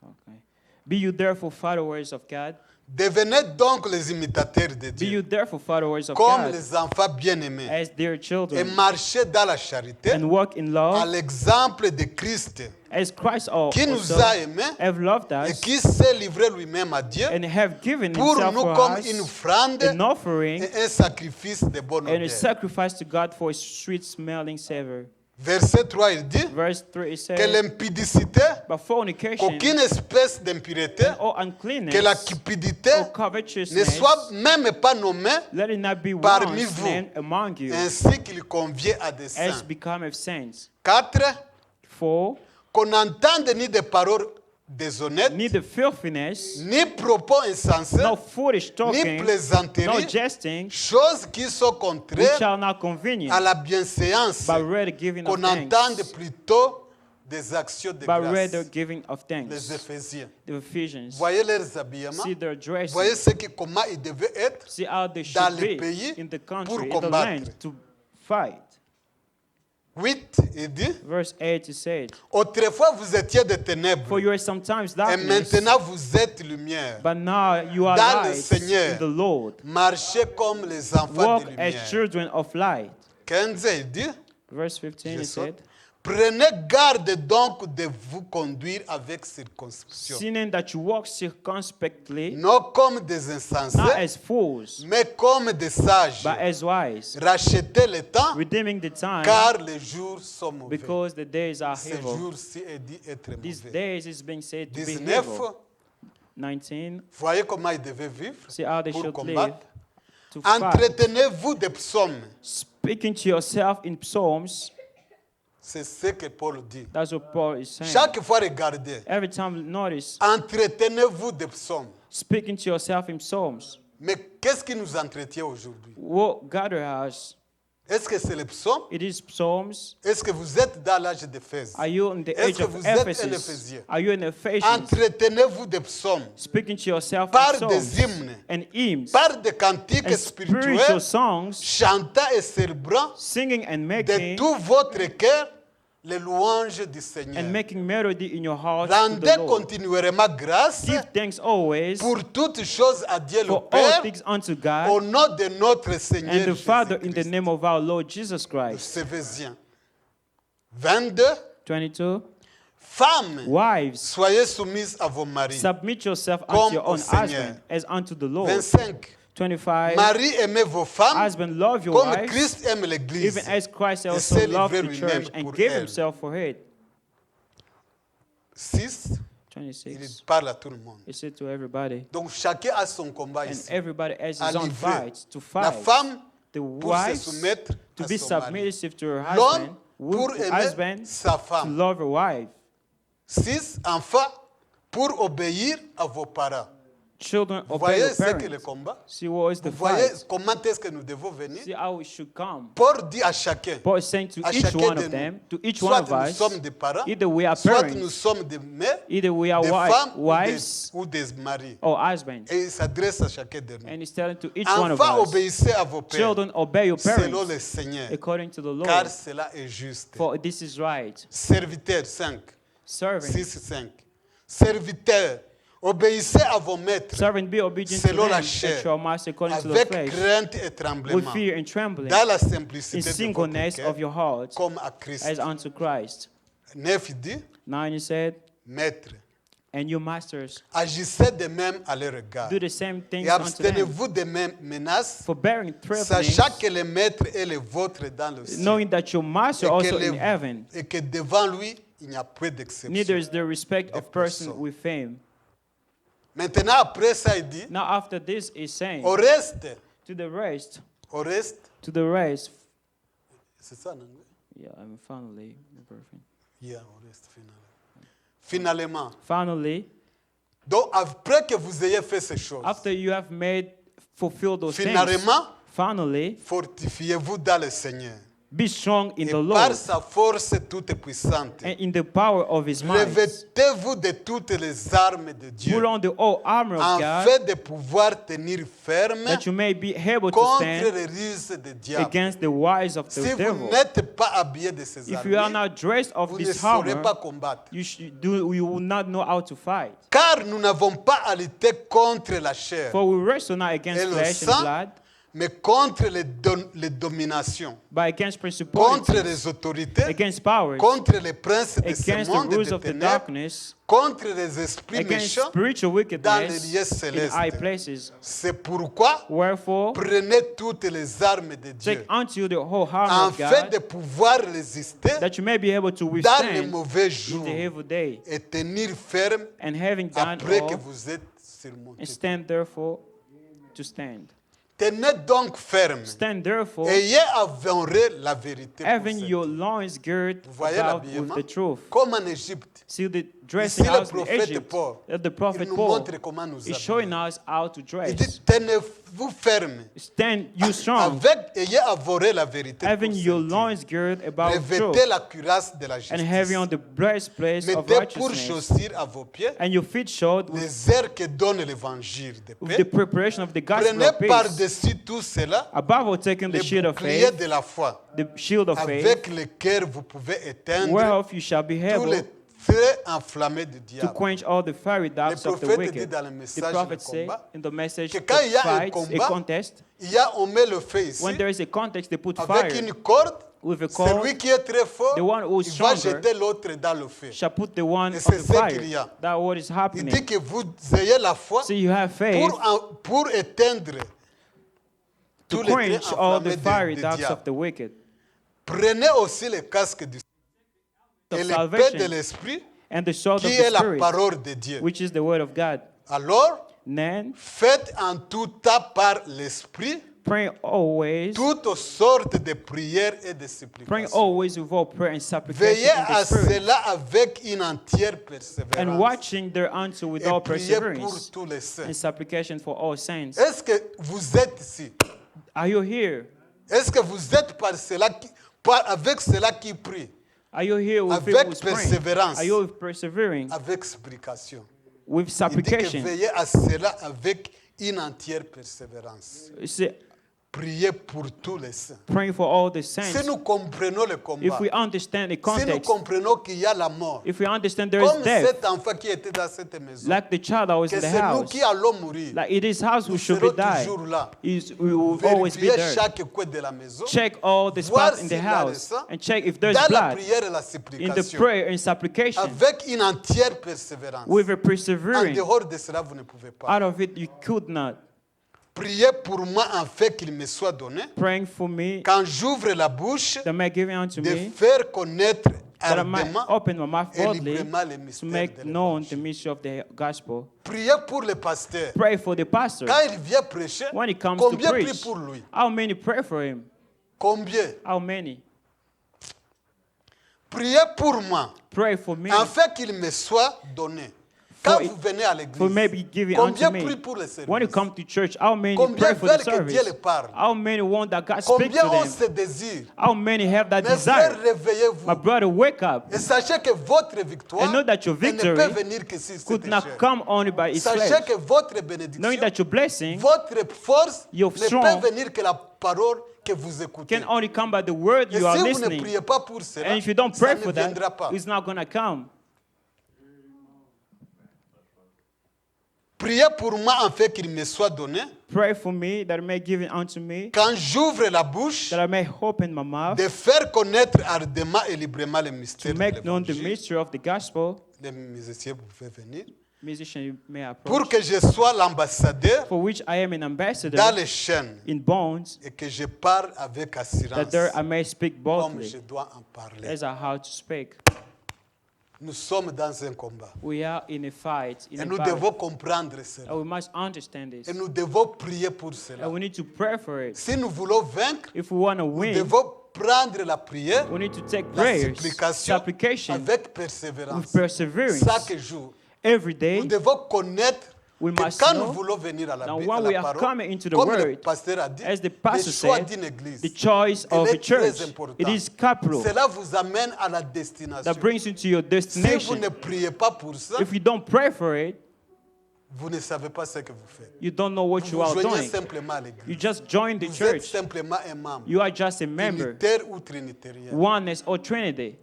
1. okay. Be you therefore followers of God. Devenez donc les imitateurs de Be you Dieu, therefore followers of comme God les enfants bien-aimés, as dear et children, marchez dans la charité, and walk in à love l'exemple de Christ, as Christ qui nous also a aimés have loved et us qui s'est livré lui-même à Dieu and have given pour himself nous for comme us une offrande an offering et un sacrifice de bonne and a odeur. sacrifice to God for a sweet smelling savor. Verset 3, il dit Verse 3 it que says, l'impudicité, but fornication qu'aucune espèce d'impureté, or que la uncleanness cupidité or ne covetousness, soit même pas nommée, let it not be parmi once vous, named among you, ainsi qu'il convient à des as saints. become of saints. 4, For qu'on n'entende ni des paroles déshonnêtes, neither filthiness, ni propos insensés, no foolish ni talking, no plaisanteries, jesting, choses qui sont which contraires are not convenient, à la bienséance, but rather giving of qu'on entende thanks. plutôt des actions de But rather grâce. giving of Les thanks. Éphésiens. The Ephesians. Voyez leurs habillements. See their dress. Voyez ce que, comment ils devaient être. See how they dans should le be pays in the pour country, in the combattre. land, to fight. 8, il dit, Verse 8 it said, autrefois vous étiez des ténèbres, for you are sometimes et darkness, maintenant vous êtes lumière. but now you are Dans le light Seigneur. in the Lord. Marchez comme les enfants Walk de as lumière. children of light. 15, il dit, Verse 15 je it saute. said, Prenez garde donc de vous conduire avec circonspection, seeing that you walk circumspectly, non comme des not insensés, as fools, mais comme des sages. but as wise, Rachetez le temps, redeeming the time, car les jours sont mauvais. because the days are Ces evil. jours-ci est dit être These mauvais. days is being said to be 19, evil. 19, voyez comment ils devaient vivre see how they pour should live, combattre. to fight. Entretenez-vous des psaumes. Speaking to yourself in psalms, C'est ce que Paul dit. that's what Paul is saying. Chaque fois, regardez. Every time you notice, Entretenez-vous des psaumes. speaking to yourself in psalms, Mais qu'est-ce qui nous entretient aujourd'hui? what God has, Est-ce que c'est les psaumes? it is psalms. Est-ce que vous êtes dans l'âge d'Éphèse? Are you in the Est-ce age que of vous êtes un Ephesus? Éphésien? Are you in Ephesians? Entretenez-vous des psaumes Speaking to yourself par in des psalms hymnes, and hymns par des cantiques and spirituels, spiritual songs, chantant et célébrant singing and de making tout votre cœur les louanges du Seigneur. and making melody in your heart to Rendez the Lord. continuellement grâce Give thanks always pour toutes choses à Dieu le for all Père, things unto au God nom de notre Seigneur and the Father in the Jésus-Christ. name of our Lord Jesus Christ. Éphésiens 22. 22. Femmes, Wives, soyez soumises à vos maris. submit yourself Comme unto your au own Seigneur. husband as unto the Lord. 25. 25. Marie, aimez vos femmes Husband, love your comme wives, Christ aime l'Église. even as Christ Et also s'est loved livré the lui-même church and pour gave elle. himself for it. 6. Il 26. parle à tout le monde. He said to everybody, Donc chacun a son combat and ici. everybody has À his own livrer. fight to La fight. femme The pour se wives soumettre to à be son mari. submissive to her L'homme husband, pour the aimer husband sa to femme. love her wife. 6. Enfants pour obéir à vos parents. Children Vous obey voyez your ce que le parents. combat? See what is the Vous voyez fight. comment est-ce que nous devons venir? See how we should come. Paul dit à chacun, Paul is saying to à each chacun one de of them, nous, to each soit one of nous us, sommes des parents, either we are soit parents, nous sommes des mères, either we are des femmes wives ou des maris. or husbands. Et il s'adresse à chacun de nous. And he's telling to each one of Enfants, us, obéissez à vos pères children, obey your selon parents le Seigneur, according to the Lord, car cela est juste. for this is right. Serviteurs, 5, Servant, 6, 5. Serviteurs, obéissez à vos maîtres servant, be obedient to selon them la at chair, your master according to the avec flesh, crainte et with tremblement, fear and trembling, dans la in simplicité de votre singleness cœur, of your heart, comme à Christ. as unto Christ. 9, il dit, 9 he said, maîtres, and your masters, agissez de même à leur regard. do the same things Et unto them, abstenez-vous des menaces, forbearing threatenings, sachant que le maître est le vôtre dans le ciel. knowing that your master Et also que, in heaven, et que devant lui, il n'y a point d'exception. neither is there respect of person personne. with him. Maintenant, après ça, il dit, Now after this is saying, au reste, to the rest, c'est ça en anglais? yeah, and finally, perfect. Yeah, au reste, finalement. Finally, Donc, après que vous ayez fait ces choses, after you have fulfilled those things, finalement, finally, fortifiez-vous dans le Seigneur. be strong in Et the par Lord sa force toute puissante, and in the power of his might. revêtez-vous de toutes les armes de Dieu, Put on the whole armor of God, afin de pouvoir tenir ferme that you may be able to contre stand les ruses du diable. against the wiles of the Si vous devil. n'êtes pas habillé de ces If you are armes, not dressed of vous ne this saurez armor, pas combattre. you will not know how to fight. Car nous n'avons pas à lutter contre la chair For we wrestle not against et le flesh and sang, blood, mais contre les dominations, but against contre principalities, les autorités, against powers, contre les princes de ce against the monde rules de of the ténèbres, darkness, contre les esprits against méchants spiritual dans les wickedness lieux in célestes. high places. C'est pourquoi Wherefore, prenez toutes les armes de Dieu, take unto you the whole armor of afin God, de pouvoir résister that you may be able to dans les withstand mauvais in jours the evil day, et tenir ferme and having done après que all, vous êtes and surmontés. stand therefore to stand. Tenez donc ferme. Stand therefore, Ayez avenré la vérité. pour having cette your vie. loins girt Vous voyez about with l'habillement? the truth. Comme en Égypte, See the dressing Ici, le us in prophète Egypt. Paul, The il prophet nous Paul montre comment nous is showing habiller. us how to Il dress. dit, tenez-vous ferme. Stand you strong, Ayez avoré la vérité having pour your ceinture. loins girded about Revêtez truth, la cuirasse de la and justice. having on the breastplate of Mettez pour righteousness, chaussures à vos pieds and your feet shod les airs que donne l'évangile de with the paix. preparation of the gospel Prenez of peace. par-dessus tout cela Above all, taking the le shield of bouclier faith, de la foi, the shield of faith, avec lequel vous pouvez éteindre whereof you shall be tous les able traits enflammés du to diable. quench all the fiery darts Le of the prophète dit wicked. dans le The message prophet de said combat in the message que of quand il y a un fights, a combat, contest, on met le feu ici, when there is a contest, they put avec fire une corde, with a cord, celui qui est très fort, the one who is il va stronger jeter l'autre dans le feu. shall put the one Et of c'est the ce qu'il y fire. a. That what is Il happening. dit que vous ayez la foi So you have faith pour éteindre to tous les traits quench all the enflammés fiery du darts of diable. the wicked. Prenez aussi le casque du Of et l'épée de salvation l'esprit, and the sword of qui the est la Spirit, parole de Dieu. which is the word of God. Alors, Then, faites en tout temps par l'esprit praying always, toutes sortes de prières et de praying supplications. always with all prayer and supplication Veillez in the à Spirit, cela avec une entière and persévérance watching thereafter with all et priez pour perseverance tous les saints. and supplication for all saints. Est-ce que vous êtes ici? Are you here? Est-ce que vous êtes avec cela qui prie, Are you here with Avec people who's praying? persévérance. Are you persevering avec supplication? with Il dit que supplication? veillez à cela avec une entière persévérance. You see, Priez pour tous les saints. praying for all the Si saints. nous comprenons le combat, If we understand the si nous context, comprenons qu'il y a la mort, if we understand there is comme death, cet enfant qui était dans cette maison, like the child that was que in the c'est nous house, qui allons mourir, like it is house who nous should be serons died, toujours là. we will always be Vérifiez there. chaque coin de la maison. Check all the Voir spots in the s'il y a le house sang. and check if there's Dans la blood prière et la in the supplication, prayer and supplication avec une entière persévérance. with a En persevering. dehors de cela, vous ne pouvez pas. Out of it, you could not. Priez pour moi en fait qu'il me soit donné, Praying for me quand j'ouvre la bouche, that may give unto de me faire connaître that I might ardemment open my mouth et boldly librement les to mystères make de known the l'évangile. mystery of the gospel. Priez pour le pasteur. Pray for the pastor. Quand il vient prêcher, When he comes to combien prie preach, pour lui? how many pray for him? Combien? How many? Priez pour moi, Pray for me afin qu'il me soit donné. Quand For- vous venez à for l'église, maybe giving combien unto me. prie pour le When you service? come to church, how many Combien pray for the veulent que Dieu service? les parle? How many want that God speak Combien to ont them? ce désir? How many have that Mes frères, desire? My réveillez-vous. brother, wake up. Et sachez que votre victoire And know that your elle ne victory peut venir que si Could c'est not cher. come only by his Sachez flesh. que votre Knowing bénédiction, that your blessing votre force Your ne strong peut venir que la parole que vous écoutez. can only come by the word Et you are si vous ne listening. priez pas pour cela, And if you don't ça pray ne for that, viendra pas. it's not going to come. Priez pour moi en fait qu'il me soit donné. Pray for me that it may give it unto me, Quand j'ouvre la bouche, that I may open my mouth de faire connaître ardemment et librement les mystères to de make known the l'évangile. mystery of the gospel. Les musiciens, vous pouvez venir. Musician, you may Pour approach. que je sois l'ambassadeur For which I am an ambassador dans les chaînes in bonds, et que je parle avec assurance that there I may speak comme boldly je dois en parler. as I how to speak. Nous sommes dans un combat. We are in a fight, in Et a nous battle. devons comprendre cela. And we must understand this. Et nous devons prier pour cela. And we need to pray for it. Si nous voulons vaincre, If we want to nous win, devons prendre la prière, we need to take la prayers, supplication supplication avec persévérance. with perseverance. Chaque jour, Every nous day. devons connaître We que must quand know nous voulons venir à la, that à when la we are parole, coming into the comme le word, pasteur a dit, as the le pastor choix said, d'une église, the choice il of est a church, très important. it is capital Cela vous amène à la destination. that brings you to your Si vous destination. ne priez pas pour ça, If you don't pray for it, vous ne savez pas ce que vous faites. you don't know what Vous you vous are joignez doing. simplement à You l'église. just join the Vous êtes church. simplement un membre, You are just a member, unitaire ou trinitaire. oneness or Trinity.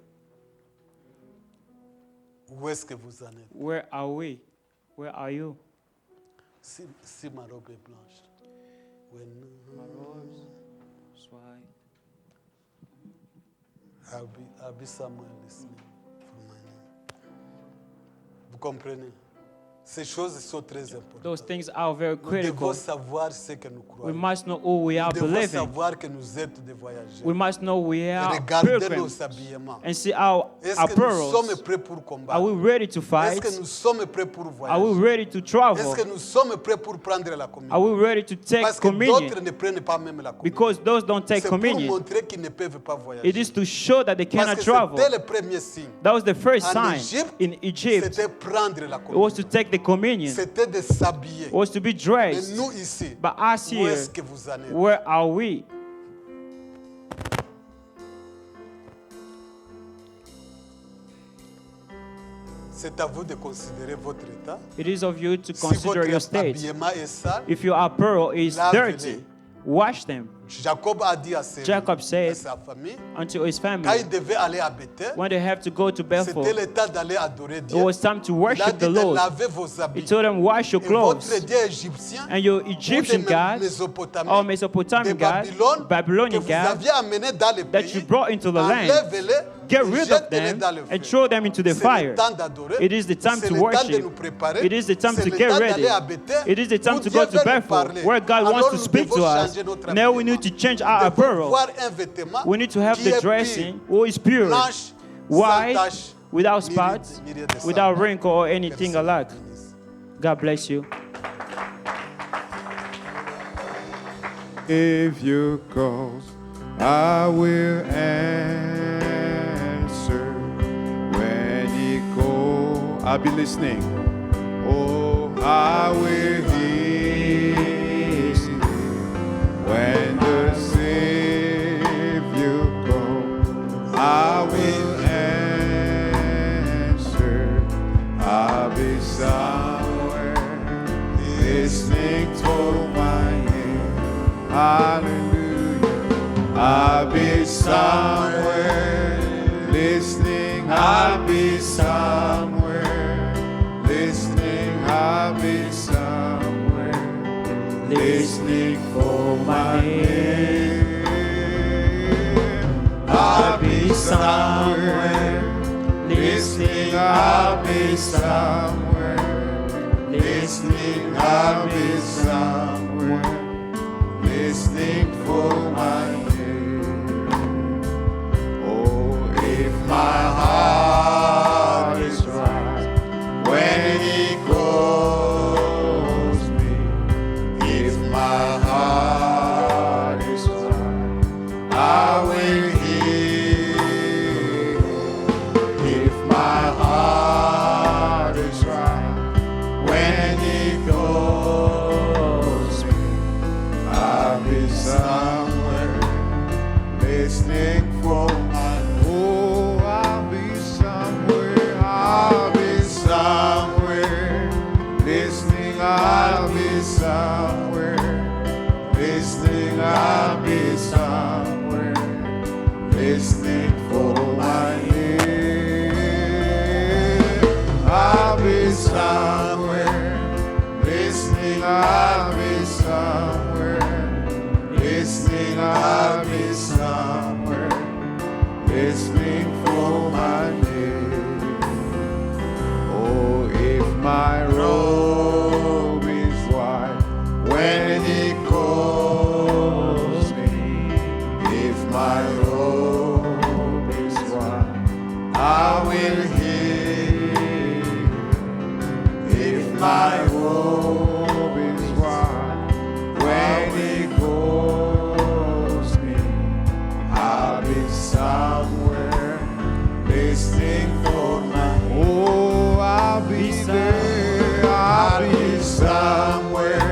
Où est-ce que vous en êtes? Where are we? Where are you? Si ma robe est blanche. I'll be somewhere listening for my name. Vous comprenez? Ces choses sont très importantes. Those things are very Nous devons critical. savoir ce que nous We croyons. must know who we are Nous devons believing. savoir que nous êtes des voyageurs. We must know we are Regardez pilgrims nos habillements. and see our Est-ce que nous sommes apparels. prêts pour Are combattre? we ready to Est-ce fight? que nous sommes prêts pour Are we voyager? ready to Est-ce travel? que nous sommes prêts pour prendre la Are communion? we ready to take Parce que communion? d'autres ne prennent pas même la communion. Because those don't take C'est pour communion. montrer qu'ils ne peuvent pas voyager. It is to show that they Parce cannot que travel. c'était le premier signe. That was the first En sign Égypte, in Egypt. c'était prendre la It communion. was to take the communion. C'était de s'habiller. It was to be Et dressed. nous ici, But us où here, est-ce que vous en êtes? where are we? C'est à vous de considérer votre état. It is of you to Si consider your votre state. habillement est sale, If your apparel is Lavez-les. dirty, wash them. Jacob a dit à Jacob said à sa famille, unto his quand family, il devait aller à Bethel, when they have to go to c'était Bethel, le temps d'aller adorer it Dieu. was time to Il a worship dit the de Lord. laver vos He habits. told them, wash your Et votre clothes. Dieu égyptien, And your ou Egyptian de gods, Mésopotamie, or de Mesopotamian gods, Babylone, que Babylonian vous gods, aviez amené dans le that you pays, brought into the land, enlève-les, get et rid of jette-les them dans le and feu. throw them into the C'est fire. le temps d'adorer. It is the time C'est to le temps de worship. nous préparer. It is the time C'est to le get temps ready. d'aller à Bethel, It is the time où to Dieu go to veut nous Bethel, parler. where God Alors wants to nous speak devons to us. changer notre Now we habillement. need to change Nous our devons apparel. avoir un vêtement We need to have qui the est dressing pur, who is pure, blanche, sans white, tache, without ni spots, ni rien de ça. without wrinkle or Que le anything Seigneur alike. vous bénisse. God bless you. If you calls, I will answer. When he calls, I'll be listening. Oh, I will hear when the Savior calls. I will answer. I'll be somewhere listening to my name. Hallelujah. I'll be somewhere listening. I'll be somewhere listening. I'll be somewhere listening for my name. I'll be somewhere listening. I'll be somewhere listening. I'll be somewhere listening for my name. Oh, if my heart is right when he calls me, if my heart is right, I will hear. If my heart is right when he calls me, I'll be somewhere listening for my. Oh, I'll be somewhere. I'll be somewhere listening. I'll be somewhere listening. I'll be somewhere listening for my name. I'll be somewhere listening. I'll be somewhere listening. I'll be somewhere listening for my name. Oh, if my robe is white when he calls me, if my robe is white, I will hear. If my robe is white when he calls me, I'll be somewhere listening for my. Oh, I'll be there. I'll be somewhere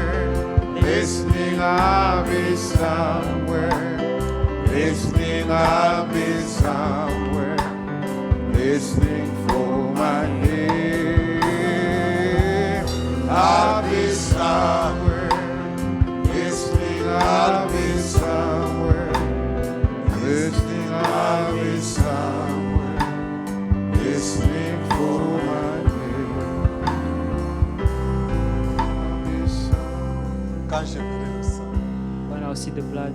listening. I'll be somewhere listening. I'll be somewhere listening for my name. I'll be somewhere listening. I'll be somewhere listening. I'll be somewhere listening for my name. I'll be somewhere. Quand je verrai le sang, When I'll see the blood,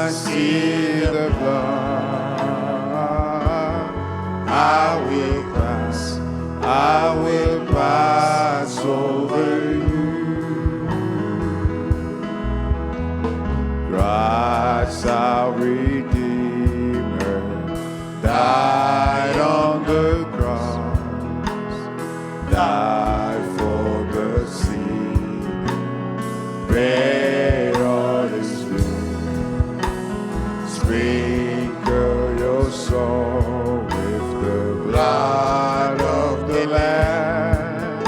I see the blood, I will pass over you. Christ our Redeemer died on the cross, died for the sin, bear all his blood. Sprinkle your soul with the blood of the Lamb,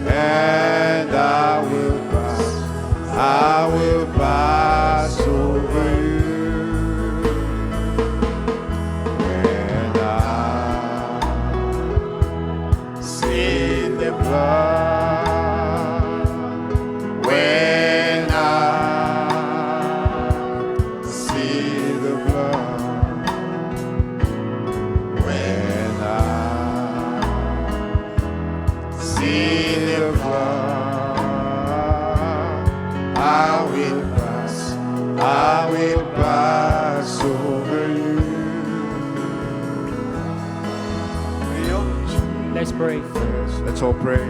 and I will pass over you. When I see the blood, when I see the blood, when I see the blood, I will pass over you. Let's pray. Yes, let's all pray.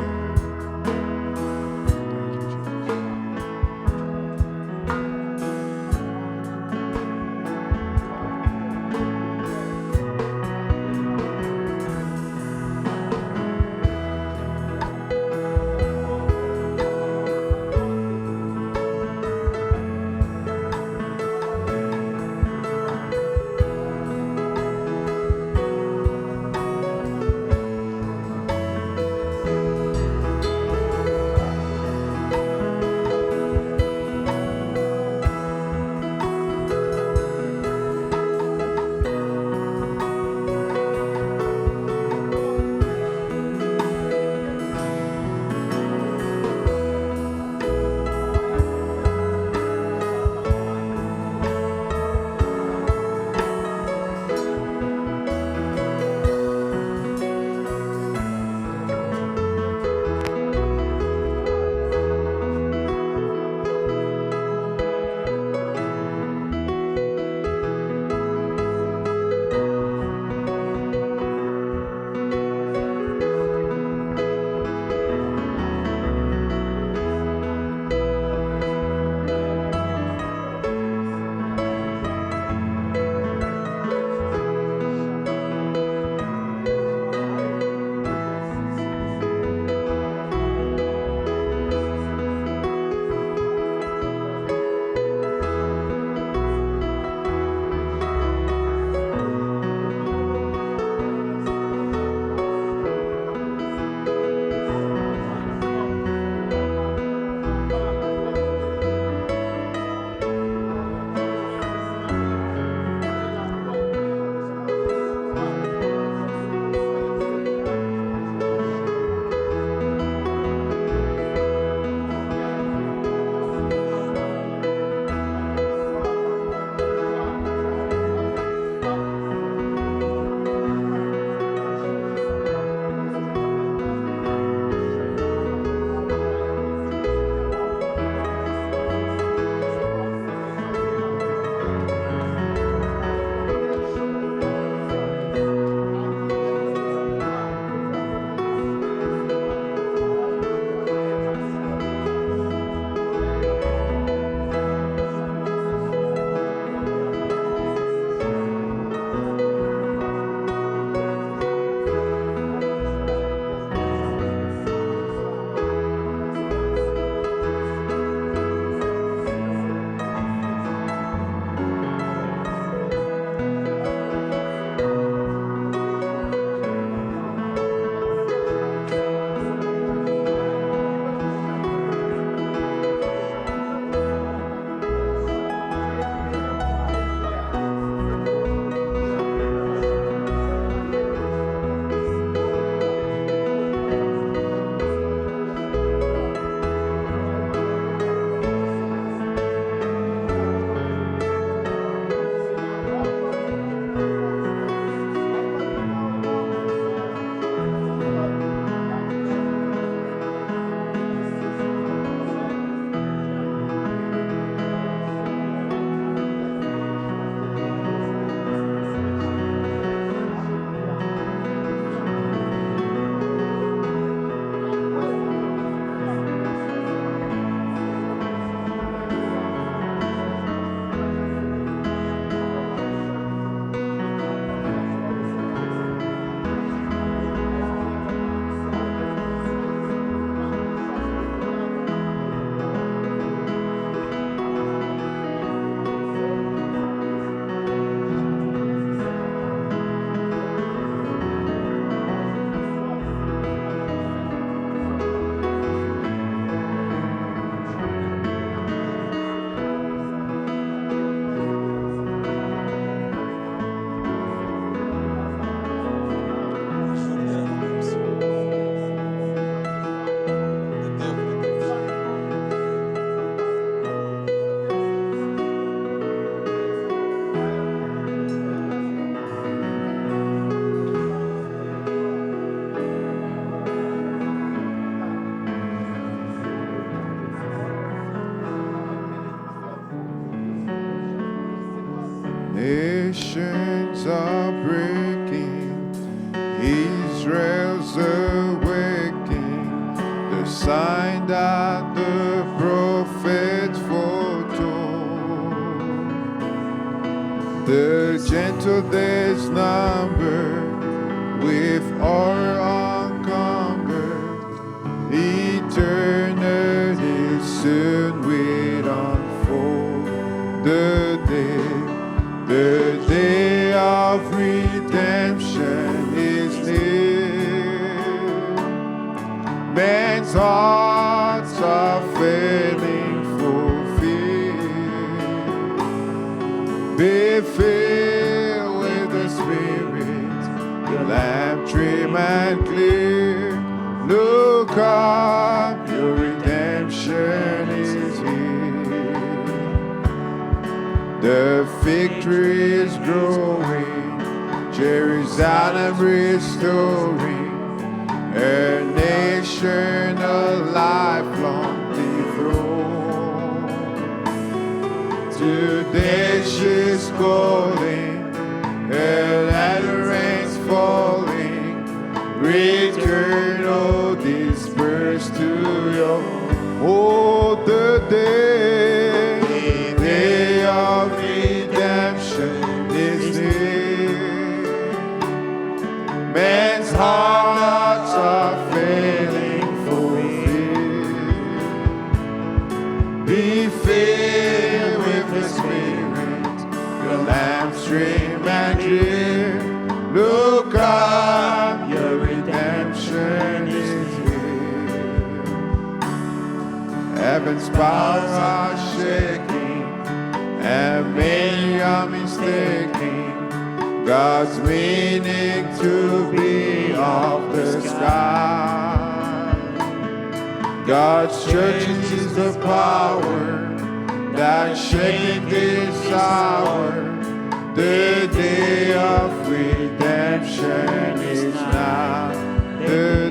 nations are breaking, Israel's awakening, the sign that the prophets foretold. The gentle days numbered, with our uncumbered, eternity soon will unfold. The day of redemption is near. Men's hearts are failing for fear. Be filled with the Spirit, your lamp trim and clear. Look up, your redemption is here. The victory is growing, Jerusalem restoring, a nation a lifelong dethrone. Today she's calling, her latter rain's falling. Return, oh, disperse to your the day of redemption is near. Men's hearts are failing for fear. Be filled with the Spirit, your lamp stream and clear. Look up, your redemption is here. Heaven's powers are shaking, and many are mistaking God's meaning to be of the sky. God's church is the power that's shaking this hour. The day of redemption is now. The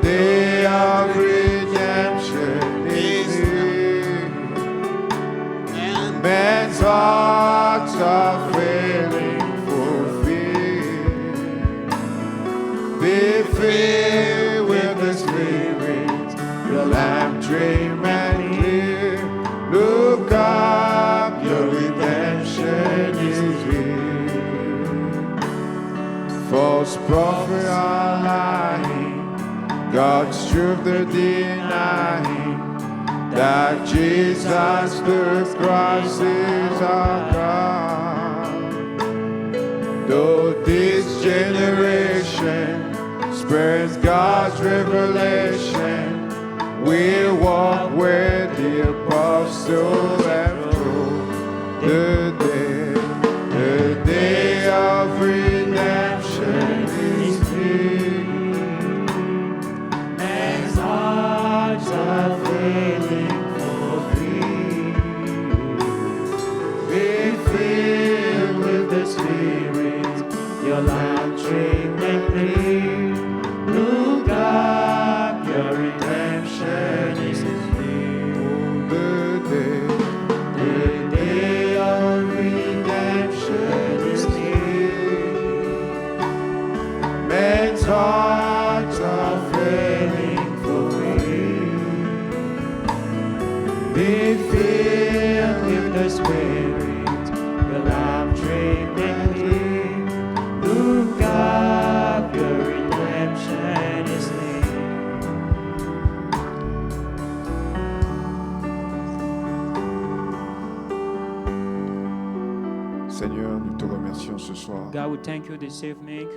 day of redemption is here. Men's hearts are failing for fear. Be filled with the Spirit, your lamp trim and clear. Look up, your redemption is here. False prophets are lying, God's truth they're denying, that Jesus the Christ is our God. Though this generation spreads God's revelation, we'll walk where the apostles have told. The day of redemption is here. Men's hearts are failing for fear. Be filled with the Spirit, your lamp trimmed and clear. Look up, your redemption is here. The day of redemption is near. Men's hearts are failing for fear. Be filled with the Spirit, your lamp trimmed and clear. Look up, your redemption is near. Seigneur, nous te remercions ce soir. God, we thank you this evening.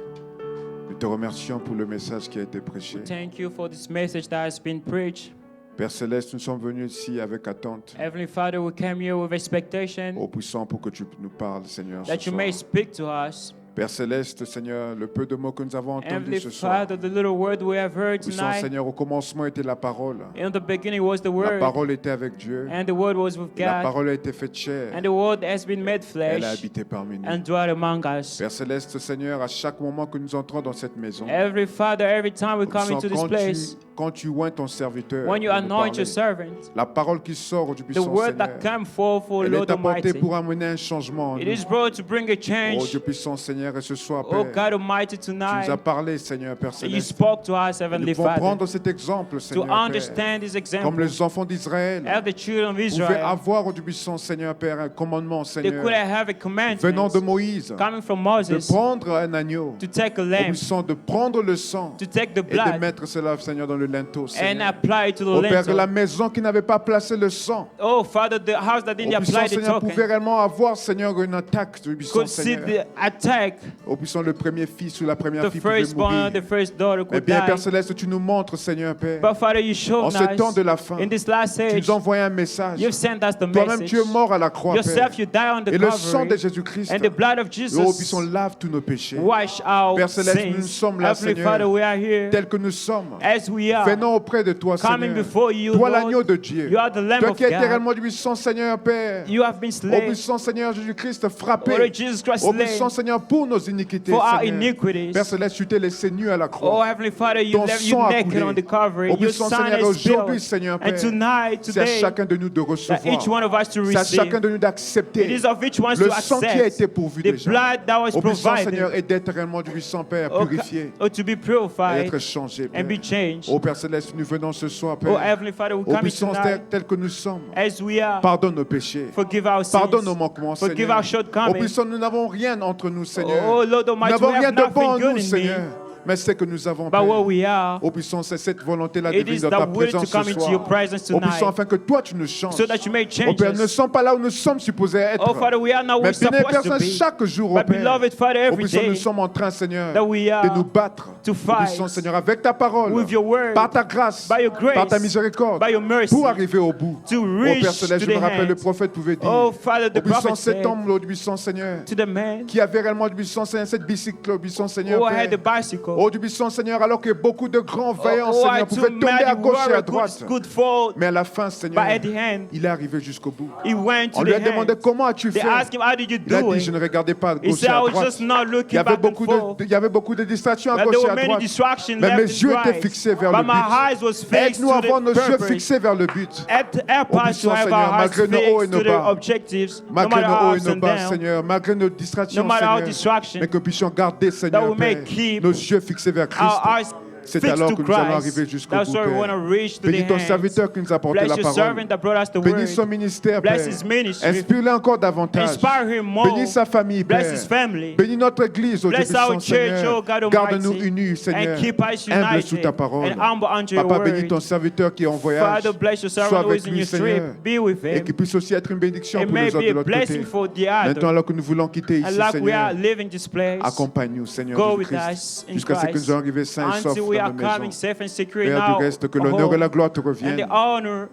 Nous te remercions pour le message qui a été prêché. We thank you for this message that has been preached. Père Céleste, nous sommes venus ici avec attente, Heavenly Father, we came here with expectation au puissant pour que tu nous parles, Seigneur, ce that you soir. may speak to us. Père Céleste, Seigneur, le peu de mots que nous avons entendus Heavenly ce soir. Father, the little word we have heard Puissant tonight, Seigneur, au commencement était la parole. in the beginning was the La word, parole était avec Dieu. and the word was with La God, parole a été faite chair. and the word has been made Elle a flesh habité parmi nous. and dwelt among us. Père Céleste, Seigneur, à chaque moment que nous entrons dans cette maison, Every Father, every time we come puissant, into this place, quand tu oins ton serviteur, when you pour nous anoint parler, your servant, la parole qui sort du the puissant word Seigneur, that came forth, O elle est Lord apportée Almighty, pour amener un changement en it nous. is brought to bring a Oh change. Dieu puissant Seigneur, et ce soir, Oh Père, God Almighty, tu nous as tonight, parlé, Seigneur, Père you Céleste. spoke to us, Et Heavenly nous pouvons Father, prendre cet exemple, to Seigneur, Père, understand this comme example. les enfants d'Israël As the children of pouvaient Israel, avoir, oh Dieu puissant Seigneur, Père, un commandement, they Seigneur, could have a venant de commandment Moïse, coming from de Moses prendre un agneau, to take a oh lamb, puissant, de prendre le sang to take the et de blood, mettre cela, Seigneur, dans le linteau, and Seigneur. apply it to the Oh Père, la lintel. maison qui n'avait pas placé le sang, Oh Father, the house that didn't oh puissant apply the Seigneur, pouvait token réellement avoir, Seigneur, une attaque, oh puissant could see Seigneur. the attack. Oh puissant, le premier fils ou la première The fille pouvait firstborn, mourir. the first daughter Eh could bien, Père die. Céleste, tu nous montres, Seigneur, Père, But Father, you en showed ce temps us de la fin, in this last tu age, nous envoies un message. you've sent us the Toi-même, message. tu es mort à la croix, Père. Yourself, you die on the Et le sang de Calvary, Jésus-Christ, and the blood of oh, Jesus puissant, lave tous nos péchés. wash our Père Céleste, nous sins. sommes là, Heavenly Seigneur, Father, we are here tels que nous sommes. as we are. Venons auprès de toi, Coming Seigneur. before you, Toi, Lord. l'agneau de Dieu. You are the Lamb Toi of qui es God. éternellement du puissant Seigneur, Père. You have been Ô slain. puissant Seigneur Jésus-Christ, Oh, frappé. Jesus Christ Ô puissant slain Seigneur, pour nos iniquités, for our Seigneur. iniquities. Père Céleste, tu t'es laissé nu à la Oh, croix. Heavenly Father, you Ton left sang you a naked coulé. on the Calvary. Ô Your puissant Son Seigneur, is aujourd'hui, spilled. Seigneur, And Père, tonight, c'est à today, chacun de nous de that each one recevoir. of us to C'est à chacun receive. de nous It d'accepter is of each one le to sang qui a été accept pourvu the déjà. blood that was Ô puissant Seigneur, provided. et d'être réellement du puissant Père, Oh, purifié oh, to be et purified d'être changé, and be Père. changed. Ô Père Céleste, nous venons ce soir, Oh, Père. Heavenly Father, we Ô come puissant tonight tel que nous sommes. as we are. Pardonne nos péchés. Forgive our sins. Pardonne nos manquements, Forgive Seigneur. our Ô shortcomings. puissant, nous n'avons rien entre nous, Seigneur. Oh, Lord Nous Almighty, n'avons we rien have de bon en nothing good nous, in Seigneur. me. Mais c'est que nous avons, But what Père. we are, Ô puissant, c'est cette volonté-là de it venir is dans ta the will to présence come ce into your soir. presence Ô puissant, tonight, afin que toi, tu nous changes. so that you may Ô change Père, nous ne us. sommes pas là où nous sommes supposés être. Oh, Father, we are not where Mais we're bien, supposed to personne, be. chaque jour, ô But Père. beloved Father, Ô every puissant, nous day sommes en train, Seigneur, that we are de nous battre. to Ô puissant, fight Seigneur, avec ta parole, with your word, par ta grâce, by your grace, par ta miséricorde, by your mercy, pour arriver au bout. to Ô reach Père Céleste, to je me the rappelle, le hand. prophète pouvait dire, Oh, Father, the ô puissant, prophet cet said homme, ô puissant Seigneur, to the man qui avait réellement du puissant Seigneur, cette bicycle, ô puissant Seigneur, who had the Père. bicycle, Oh, du puissant Seigneur, alors que beaucoup de grands vaillants, who Seigneur, had pouvaient to tomber à mighty gauche et à warrior droite. could fall, Mais à la fin, but Seigneur, at the end, il est arrivé jusqu'au bout. he went On to lui the a demandé hand. comment as-tu They fait. asked him, how did you Il a do dit, je it? ne regardais pas à He gauche et said, à I was droite. just not Il looking y avait back and beaucoup forth. il y avait beaucoup de distractions à But gauche there et were à many droite. distractions Mais left mes and yeux étaient right. fixés vers But le my eyes but. was fixed Aide-nous to à avoir the nos yeux purpose. fixés vers le but. Help Oh, us to puissant have Seigneur, our eyes malgré nos hauts et fixed nos to the bas. objectives, no Malgré matter nos how hauts et ups nos and bas, downs, Seigneur, malgré nos distractions, no matter our Seigneur, distractions, mais que nous puissions garder, Seigneur, we may Père, keep nos yeux fixés vers Christ. our eyes C'est fixed alors to que nous allons Christ. arriver jusqu'au That's bout, why we want Père. to reach to Bénis the ton hands. serviteur qui nous a apporté Bless la your parole. servant that brought us the Bénis son word. ministère, Bless Père. his ministry. Inspire-le encore davantage. Inspire him more. Bénis sa famille, Bless Père. his family. Bénis notre Église, ô Dieu Bless our puissant, church, Seigneur. oh God Garde-nous Almighty, unis, Seigneur, and keep us humbles sous ta united parole. and humble unto your Papa, bénis word. ton serviteur qui est en voyage. Father, bless your Sois servant who avec is in lui, your Seigneur, trip. Be with et him. qu'il puisse aussi être une bénédiction It pour may les autres be de a l'autre blessing côté. for the Maintenant, other. alors que nous voulons quitter And ici, like we are Seigneur, leaving this place, accompagne-nous, Seigneur go with Jésus-Christ, us in jusqu'à ce que nous Christ soyons arrivés sains et saufs until we dans are nos coming maisons. safe and secure in Père du our reste, que l'honneur et la home. gloire te And the reviennent honor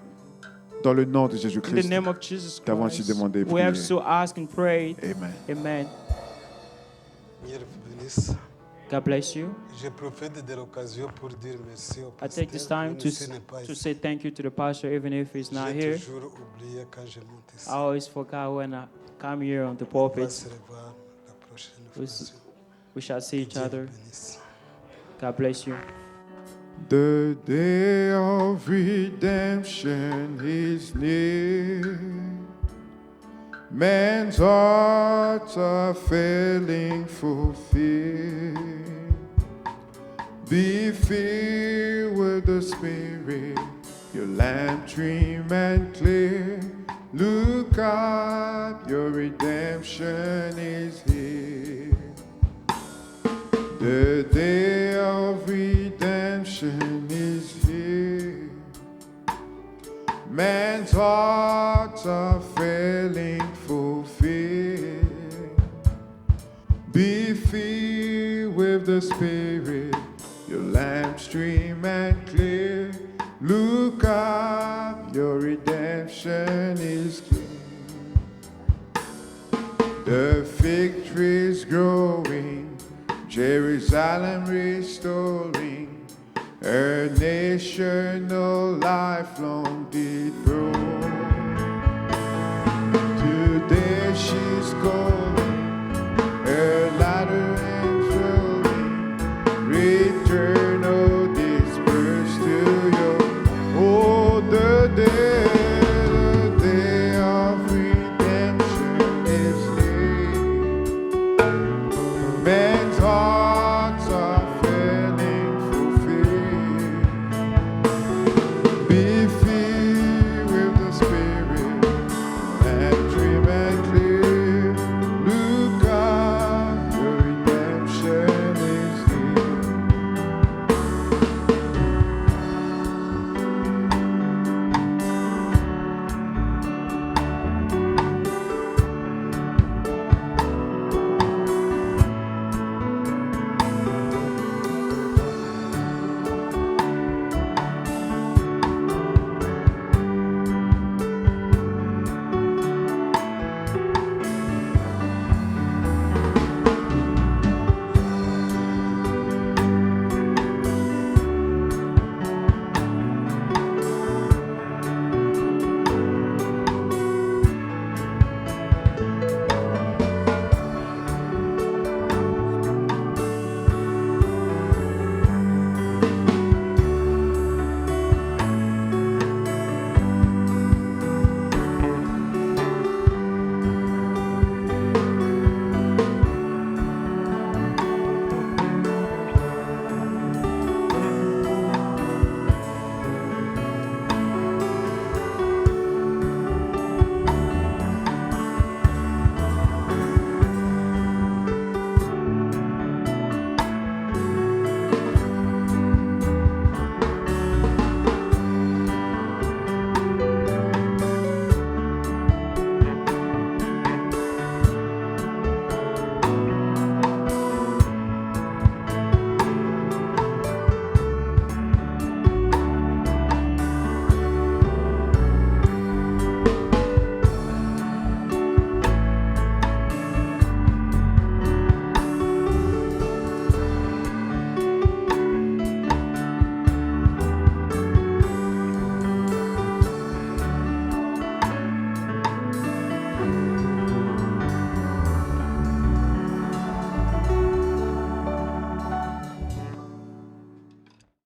dans le nom de in the Jésus-Christ. name of Jesus T'avons ainsi Christ. demandé et We have prié. so asked and prayed. Amen. Amen. Seigneur vous bénisse. God bless you. Je profite de l'occasion pour dire merci au I take this pasteur. time Même to, s'il n'est pas to ici. say thank you to the pastor, even if he's not J'ai here. toujours oublié quand je monte ici. I always forgot when I come here on the On va pulpit. se revoir la prochaine We, fois. we shall see each Dieu vous other. bénisse. God bless you. The day of redemption is near. Man's hearts are failing for fear. Be filled with the Spirit, your lamp trim and clear. Look up, your redemption is here. The day of redemption is here. Man's hearts are failing for fear. Be filled with the Spirit, your lamp stream and clear. Look up, your redemption is here. The fig tree is growing Jerusalem restoring, her national lifelong did grow.